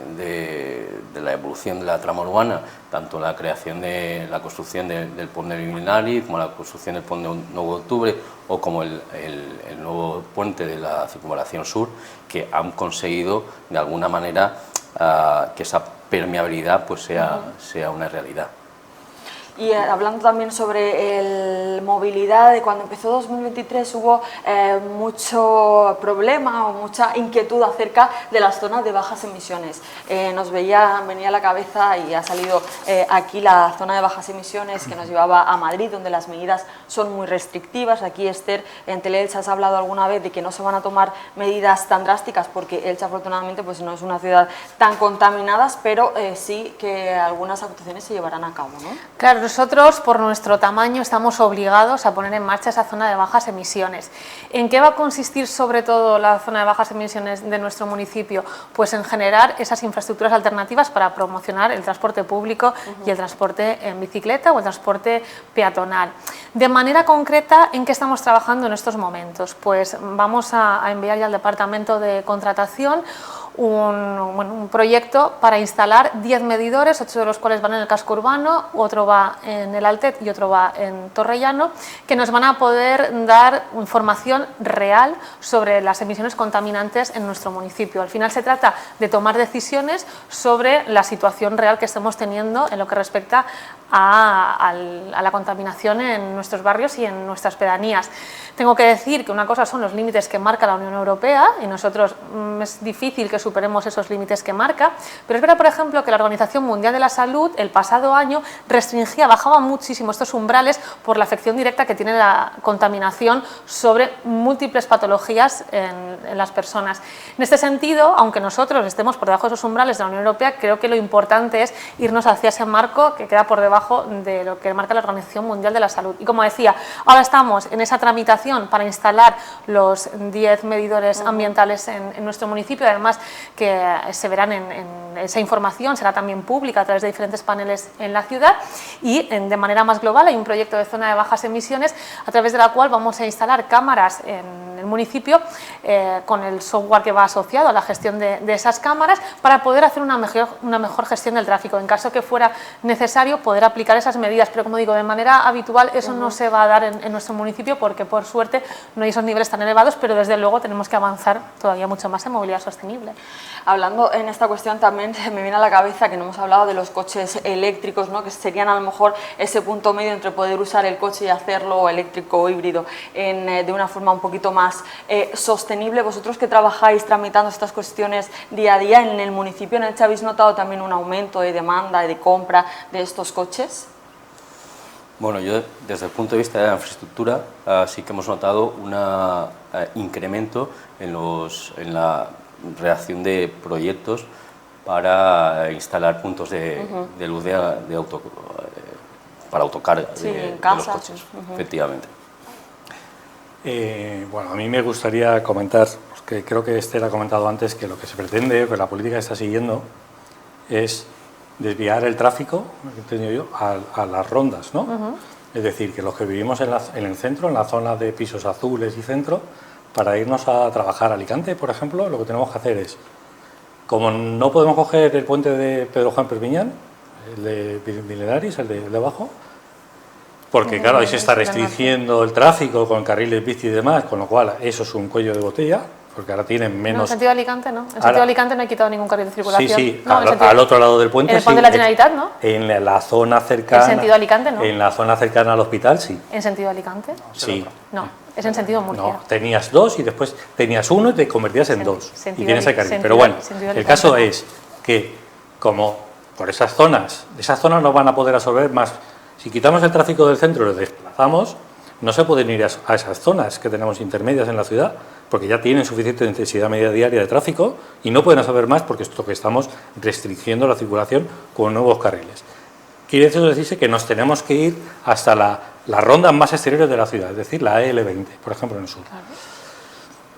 la evolución de la trama urbana, tanto la creación de la construcción del Pont de Viminari, como la construcción del Pont de 9 de Octubre o como el nuevo puente de la Circunvalación Sur, que han conseguido de alguna manera que esa permeabilidad pues sea una realidad. Y hablando también sobre movilidad, de cuando empezó 2023 hubo mucho problema o mucha inquietud acerca de las zonas de bajas emisiones. Venía a la cabeza y ha salido aquí la zona de bajas emisiones que nos llevaba a Madrid, donde las medidas son muy restrictivas. Aquí, Esther, en Tele-Elche has hablado alguna vez de que no se van a tomar medidas tan drásticas porque Elche afortunadamente pues no es una ciudad tan contaminada, pero sí que algunas actuaciones se llevarán a cabo, ¿no? Claro, nosotros, por nuestro tamaño, estamos obligados a poner en marcha esa zona de bajas emisiones. ¿En qué va a consistir sobre todo la zona de bajas emisiones de nuestro municipio? Pues en generar esas infraestructuras alternativas para promocionar el transporte público y el transporte en bicicleta o el transporte peatonal. De manera concreta, ¿en qué estamos trabajando en estos momentos? Pues vamos a enviar ya al Departamento de Contratación un proyecto para instalar 10 medidores, 8 de los cuales van en el casco urbano, otro va en el Altet y otro va en Torrellano, que nos van a poder dar información real sobre las emisiones contaminantes en nuestro municipio. Al final se trata de tomar decisiones sobre la situación real que estamos teniendo en lo que respecta a la contaminación en nuestros barrios y en nuestras pedanías. Tengo que decir que una cosa son los límites que marca la Unión Europea y nosotros es difícil que superemos esos límites que marca, pero es verdad, por ejemplo, que la Organización Mundial de la Salud el pasado año bajaba muchísimo estos umbrales por la afección directa que tiene la contaminación sobre múltiples patologías en las personas. En este sentido, aunque nosotros estemos por debajo de esos umbrales de la Unión Europea, creo que lo importante es irnos hacia ese marco que queda por debajo de lo que marca la Organización Mundial de la Salud. Y como decía, ahora estamos en esa tramitación para instalar los 10 medidores ambientales en nuestro municipio, además que se verán en esa información, será también pública a través de diferentes paneles en la ciudad, y de manera más global hay un proyecto de zona de bajas emisiones a través de la cual vamos a instalar cámaras en el municipio con el software que va asociado a la gestión de esas cámaras para poder hacer una mejor gestión del tráfico. En caso que fuera necesario poder aplicar esas medidas, pero como digo, de manera habitual eso no se va a dar en nuestro municipio porque por suerte no hay esos niveles tan elevados, pero desde luego tenemos que avanzar todavía mucho más en movilidad sostenible. Hablando en esta cuestión también me viene a la cabeza que no hemos hablado de los coches eléctricos, ¿no? Que serían a lo mejor ese punto medio entre poder usar el coche y hacerlo eléctrico o híbrido de una forma un poquito más sostenible. Vosotros que trabajáis tramitando estas cuestiones día a día en el municipio, ¿en Elche habéis notado también un aumento de demanda y de compra de estos coches? Bueno, yo desde el punto de vista de la infraestructura sí que hemos notado un incremento en la redacción de proyectos para instalar puntos de luz para autocar de los coches, efectivamente. Bueno, a mí me gustaría comentar, que creo que Esther ha comentado antes, que lo que se pretende, o que la política que está siguiendo, es desviar el tráfico, entiendo yo, a las rondas, ¿no? Es decir, que los que vivimos en el centro, en la zona de pisos azules y centro, para irnos a trabajar a Alicante, por ejemplo, lo que tenemos que hacer es, como no podemos coger el puente de Pedro Juan Perpiñán, el de Milenaris, el de abajo, porque claro, ahí se está restringiendo el tráfico con carriles bici y demás, con lo cual eso es un cuello de botella, porque ahora tienen menos... No, en sentido de Alicante no. En sentido de Alicante no he quitado ningún carril de circulación. Sí, no, al otro lado del puente sí. En el puente de la Generalitat, ¿no? En la zona cercana... En sentido de Alicante, ¿no? En la zona cercana al hospital, sí. ¿En sentido de Alicante? Sí. No, es en sentido Murcia. No, tenías dos y después tenías uno y te convertías en dos. Y tienes el carril. Pero bueno, el caso es que como por esas zonas no van a poder absorber más. Si quitamos el tráfico del centro y lo desplazamos, no se pueden ir a esas zonas que tenemos intermedias en la ciudad, porque ya tienen suficiente intensidad media diaria de tráfico y no pueden absorber más porque esto que estamos restringiendo la circulación con nuevos carriles. Quiere decirse que nos tenemos que ir hasta las rondas más exteriores de la ciudad, es decir, la EL20, por ejemplo, en el sur. Claro.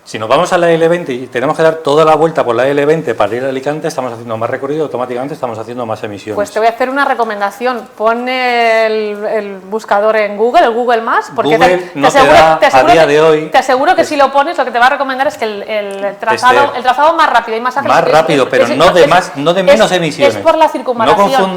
Si nos vamos a la EL20 y tenemos que dar toda la vuelta por la EL20 para ir a Alicante, estamos haciendo más recorrido, automáticamente estamos haciendo más emisiones. Pues te voy a hacer una recomendación. Pon el buscador en Google, el Google Maps, porque te aseguro que si lo pones, lo que te va a recomendar es que el trazado más rápido y más ágil. Más rápido, pero no de menos emisiones. Es por la circunvalación.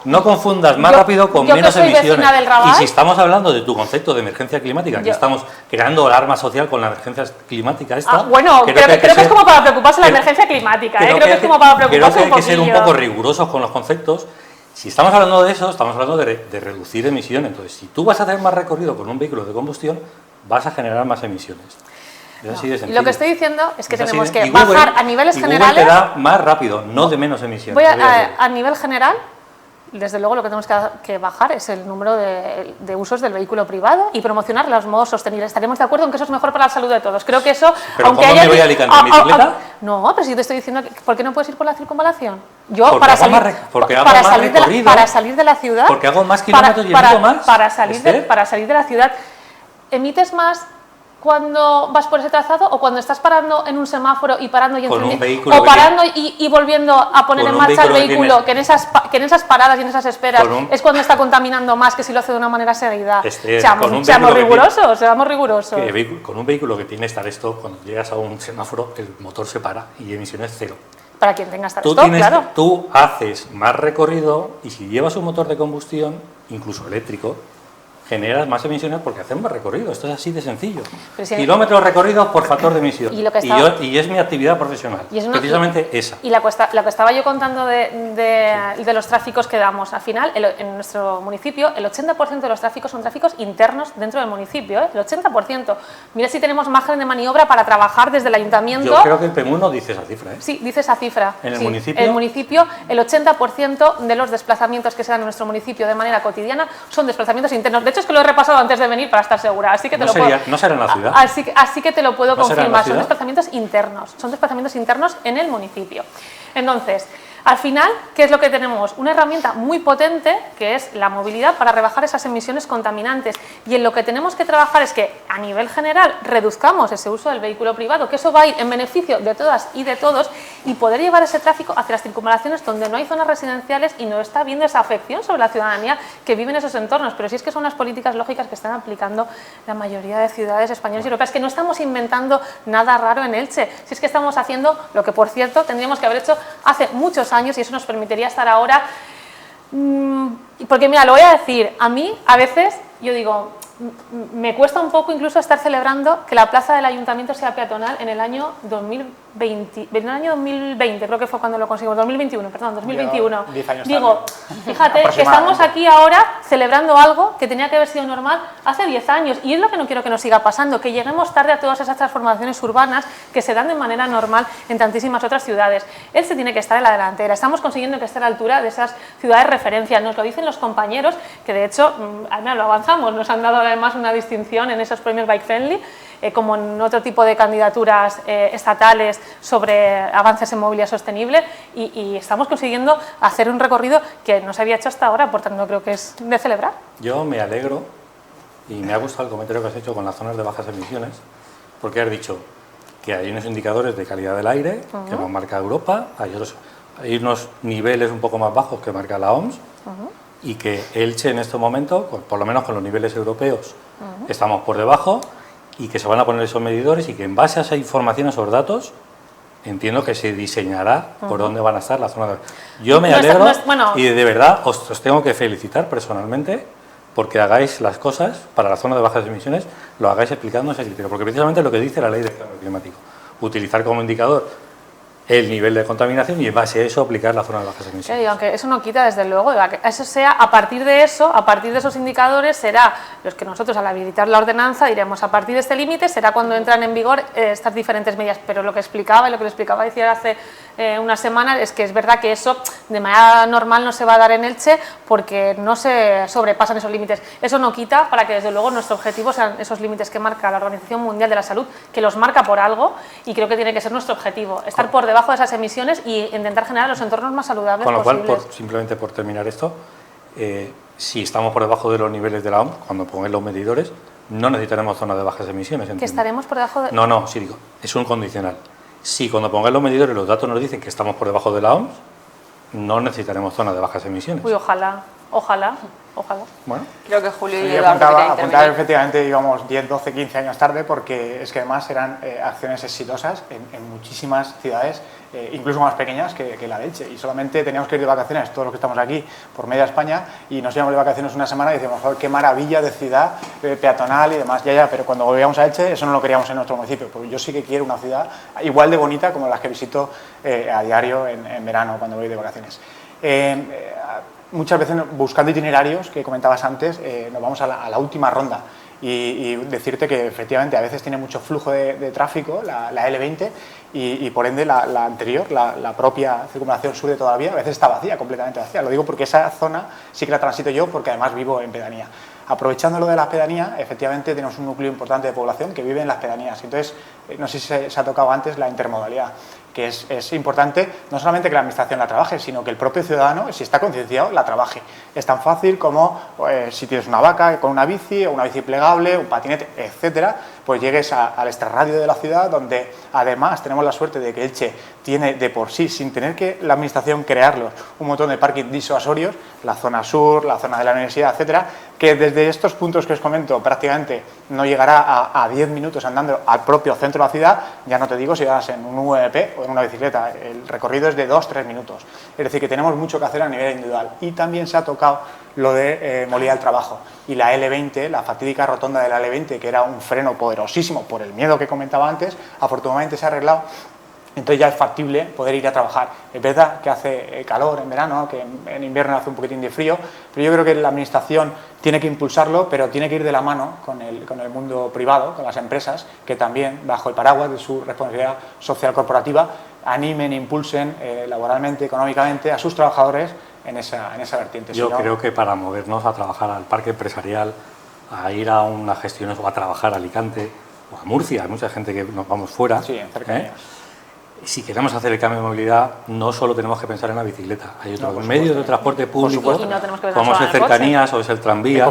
No confundas más rápido con menos emisiones. Raval, y si estamos hablando de tu concepto de emergencia climática, que estamos creando alarma social con la emergencia climática esta... bueno, creo que es como para preocuparse la emergencia climática, creo que es como para preocuparse un poquillo. Creo que hay que ser un poco rigurosos con los conceptos. Si estamos hablando de eso, estamos hablando de reducir emisiones. Entonces, si tú vas a hacer más recorrido con un vehículo de combustión, vas a generar más emisiones. Es así de sencillo. Lo que estoy diciendo es que tenemos que bajar a niveles generales... Google te da más rápido, no de menos emisiones. Voy a nivel general... Desde luego lo que tenemos que bajar es el número de usos del vehículo privado y promocionar los modos sostenibles. Estaremos de acuerdo en que eso es mejor para la salud de todos. Creo que eso... ¿Pero aunque cómo me voy a Alicante en bicicleta? No, pero si te estoy diciendo, ¿por qué no puedes ir por la circunvalación? Yo, para salir de la ciudad... Porque hago más kilómetros y emito más. Para salir de la ciudad, emites más cuando vas por ese trazado o cuando estás parando en un semáforo y parando y encendiendo, o parando y volviendo a poner en marcha el vehículo, que en esas paradas y en esas esperas es cuando está contaminando más que si lo hace de una manera seguida. Seamos rigurosos. Con un vehículo que tiene estar esto, cuando llegas a un semáforo, el motor se para y emisiones cero. Para quien tenga estar esto, claro. Tú haces más recorrido y si llevas un motor de combustión, incluso eléctrico, generas más emisiones porque hacemos más recorrido. Esto es así de sencillo. Kilómetros recorridos por factor de emisión. Y es mi actividad profesional, precisamente esa. Y lo que estaba yo contando de los tráficos que damos, al final, en nuestro municipio, el 80% de los tráficos son tráficos internos dentro del municipio, el 80%. Mira si tenemos margen de maniobra para trabajar desde el ayuntamiento. Yo creo que el PEMU no dice esa cifra, ¿eh? Sí, dice esa cifra. ¿En el municipio? En el municipio, el 80% de los desplazamientos que se dan en nuestro municipio de manera cotidiana son desplazamientos internos. De hecho, es que lo he repasado antes de venir para estar segura, así que no será en la ciudad. Así que te lo puedo confirmar, son desplazamientos internos en el municipio. Entonces, al final, ¿qué es lo que tenemos? Una herramienta muy potente que es la movilidad para rebajar esas emisiones contaminantes, y en lo que tenemos que trabajar es que a nivel general reduzcamos ese uso del vehículo privado, que eso va a ir en beneficio de todas y de todos, y poder llevar ese tráfico hacia las circunvalaciones donde no hay zonas residenciales y no está habiendo esa afección sobre la ciudadanía que vive en esos entornos. Pero si es que son las políticas lógicas que están aplicando la mayoría de ciudades españolas y europeas, que no estamos inventando nada raro en Elche, si es que estamos haciendo lo que, por cierto, tendríamos que haber hecho hace muchos años, y eso nos permitiría estar ahora, porque mira, lo voy a decir, a mí a veces yo digo, me cuesta un poco incluso estar celebrando que la plaza del ayuntamiento sea peatonal en el año 2020, creo que fue cuando lo conseguimos, 2021. Digo, fíjate que estamos aquí ahora celebrando algo que tenía que haber sido normal hace 10 años, y es lo que no quiero que nos siga pasando, que lleguemos tarde a todas esas transformaciones urbanas que se dan de manera normal en tantísimas otras ciudades. Él se tiene que estar en la delantera, estamos consiguiendo que esté a la altura de esas ciudades referencia, nos lo dicen los compañeros, que de hecho, lo avanzamos, nos han dado además una distinción en esos premios Bike Friendly, como en otro tipo de candidaturas estatales sobre avances en movilidad sostenible, y estamos consiguiendo hacer un recorrido que no se había hecho hasta ahora, por tanto creo que es de celebrar. Yo me alegro y me ha gustado el comentario que has hecho con las zonas de bajas emisiones, porque has dicho que hay unos indicadores de calidad del aire que nos marca Europa, hay unos niveles un poco más bajos que marca la OMS, y que Elche en este momento, por lo menos con los niveles europeos, estamos por debajo, y que se van a poner esos medidores y que en base a esa información, a esos datos, entiendo que se diseñará por dónde van a estar las zonas. Yo me alegro y de verdad os tengo que felicitar personalmente porque hagáis las cosas para la zona de bajas emisiones, lo hagáis explicando ese criterio, porque precisamente lo que dice la ley de cambio climático, utilizar como indicador el nivel de contaminación y en base a eso aplicar la zona de bajas emisiones. Y aunque eso no quita, desde luego, que eso sea a partir de eso, a partir de esos indicadores, será los que nosotros al habilitar la ordenanza diremos a partir de este límite será cuando entran en vigor estas diferentes medidas. Pero lo que explicaba y lo que le explicaba decir hace unas semanas es que es verdad que eso de manera normal no se va a dar en Elche porque no se sobrepasan esos límites. Eso no quita para que desde luego nuestro objetivo sean esos límites que marca la Organización Mundial de la Salud, que los marca por algo y creo que tiene que ser nuestro objetivo, estar por debajo de esas emisiones y intentar generar los entornos más saludables posibles. Con lo cual, simplemente por terminar esto, si estamos por debajo de los niveles de la OMS, cuando pongáis los medidores, no necesitaremos zona de bajas emisiones. ¿Que estaremos por debajo de...? No, sí digo, es un condicional. Si cuando pongáis los medidores los datos nos dicen que estamos por debajo de la OMS, no necesitaremos zona de bajas emisiones. Uy, ojalá. Bueno. Creo que Julio y Eduardo apuntar efectivamente, digamos, 10, 12, 15 años tarde, porque es que además eran acciones exitosas en muchísimas ciudades, incluso más pequeñas que la de Elche, y solamente teníamos que ir de vacaciones, todos los que estamos aquí, por media España, y nos íbamos de vacaciones una semana y decíamos, joder, qué maravilla de ciudad peatonal y demás, pero cuando volvíamos a Elche eso no lo queríamos en nuestro municipio, porque yo sí que quiero una ciudad igual de bonita como las que visito a diario en verano cuando voy de vacaciones. Muchas veces buscando itinerarios que comentabas antes, nos vamos a la última ronda y decirte que efectivamente a veces tiene mucho flujo de tráfico la L20 y por ende la anterior, la propia circunvalación sur de todavía, a veces está vacía, completamente vacía. Lo digo porque esa zona sí que la transito yo porque además vivo en pedanía. Aprovechando lo de las pedanías, efectivamente tenemos un núcleo importante de población que vive en las pedanías. Entonces, no sé si se ha tocado antes la intermodalidad, que es importante no solamente que la administración la trabaje, sino que el propio ciudadano, si está concienciado, la trabaje. Es tan fácil como si tienes una vaca con una bici, o una bici plegable, un patinete, etcétera, pues llegues al extrarradio de la ciudad, donde además tenemos la suerte de que Elche tiene de por sí, sin tener que la administración crearlos, un montón de parking disuasorios, la zona sur, la zona de la universidad, etcétera, que desde estos puntos que os comento prácticamente no llegará a 10 minutos andando al propio centro de la ciudad, ya no te digo si vas en un UMP o en una bicicleta, el recorrido es de 2-3 minutos. Es decir, que tenemos mucho que hacer a nivel individual. Y también se ha tocado lo de Molía del Trabajo y la L20, la fatídica rotonda de la L20, que era un freno poderosísimo por el miedo que comentaba antes, afortunadamente se ha arreglado. Entonces ya es factible poder ir a trabajar. Es verdad que hace calor en verano, que en invierno hace un poquitín de frío, pero yo creo que la administración tiene que impulsarlo, pero tiene que ir de la mano con el mundo privado, con las empresas, que también, bajo el paraguas de su responsabilidad social corporativa, animen, impulsen laboralmente, económicamente a sus trabajadores en esa vertiente. Yo creo que para movernos a trabajar al parque empresarial, a ir a unas gestiones o a trabajar a Alicante o a Murcia, hay mucha gente que nos vamos fuera. Sí, en cercanías. Si queremos hacer el cambio de movilidad, no solo tenemos que pensar en la bicicleta, hay otros medios de transporte público, como es el cercanías o es el tranvía,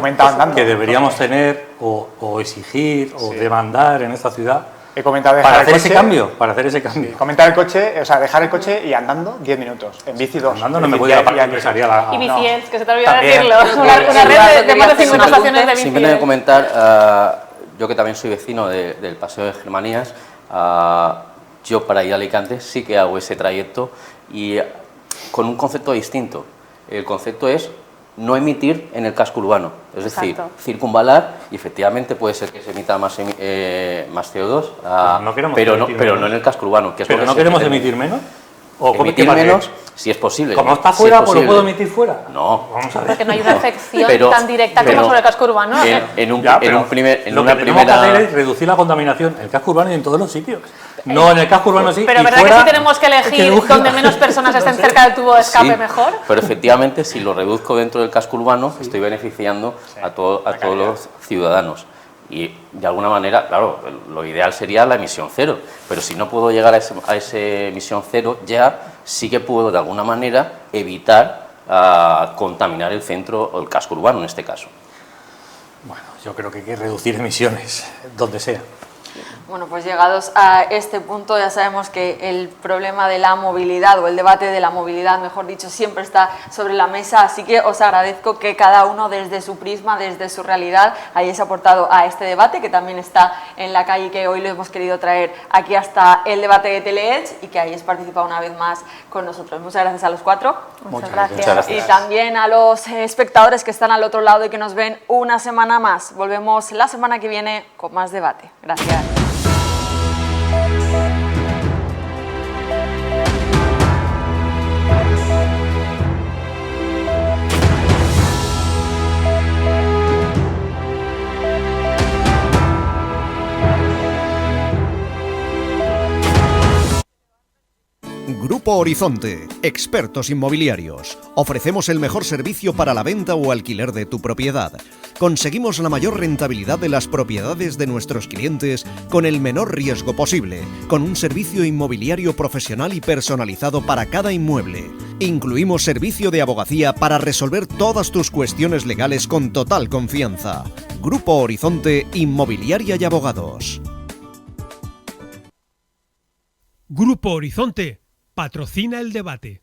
que deberíamos tener o exigir o demandar en esta ciudad para hacer ese cambio. Sí, comentar el coche, o sea, dejar el coche y andando 10 minutos, en bici 2. Andando no me voy a la parte empresarial. Y Biciels, que se te olvidó decirlo, una red de más de 50 estaciones de bici. Simplemente comentar, yo que también soy vecino del Paseo de Germanías, yo para ir a Alicante sí que hago ese trayecto y con un concepto distinto. El concepto es no emitir en el casco urbano, es decir, circunvalar y efectivamente puede ser que se emita más CO2, pero no en el casco urbano. Que es ¿Pero no queremos emitir menos? ¿O emitir menos, si es posible. Como está fuera, pues lo puedo emitir fuera. No. Vamos a ver. Porque no hay una afección tan directa como sobre el casco urbano. En una primera... Tenemos que hacer es reducir la contaminación en el casco urbano y en todos los sitios. No, en el casco urbano sí. Pero ¿verdad que si tenemos que elegir donde menos personas estén cerca del tubo de escape, sí, mejor? Pero efectivamente, si lo reduzco dentro del casco urbano, estoy beneficiando a todos los ciudadanos. Y de alguna manera, claro, lo ideal sería la emisión cero, pero si no puedo llegar a esa emisión cero, ya sí que puedo de alguna manera evitar contaminar el centro o el casco urbano en este caso. Bueno, yo creo que hay que reducir emisiones, donde sea. Bueno, pues llegados a este punto ya sabemos que el problema de la movilidad o el debate de la movilidad, mejor dicho, siempre está sobre la mesa, así que os agradezco que cada uno desde su prisma, desde su realidad, hayáis aportado a este debate que también está en la calle y que hoy lo hemos querido traer aquí hasta el debate de Teleelch y que hayáis participado una vez más con nosotros. Muchas gracias a los cuatro. Muchas gracias. Muchas gracias. Y también a los espectadores que están al otro lado y que nos ven una semana más. Volvemos la semana que viene con más debate. Gracias. Grupo Horizonte, expertos inmobiliarios. Ofrecemos el mejor servicio para la venta o alquiler de tu propiedad. Conseguimos la mayor rentabilidad de las propiedades de nuestros clientes con el menor riesgo posible, con un servicio inmobiliario profesional y personalizado para cada inmueble. Incluimos servicio de abogacía para resolver todas tus cuestiones legales con total confianza. Grupo Horizonte, Inmobiliaria y Abogados. Grupo Horizonte patrocina el debate.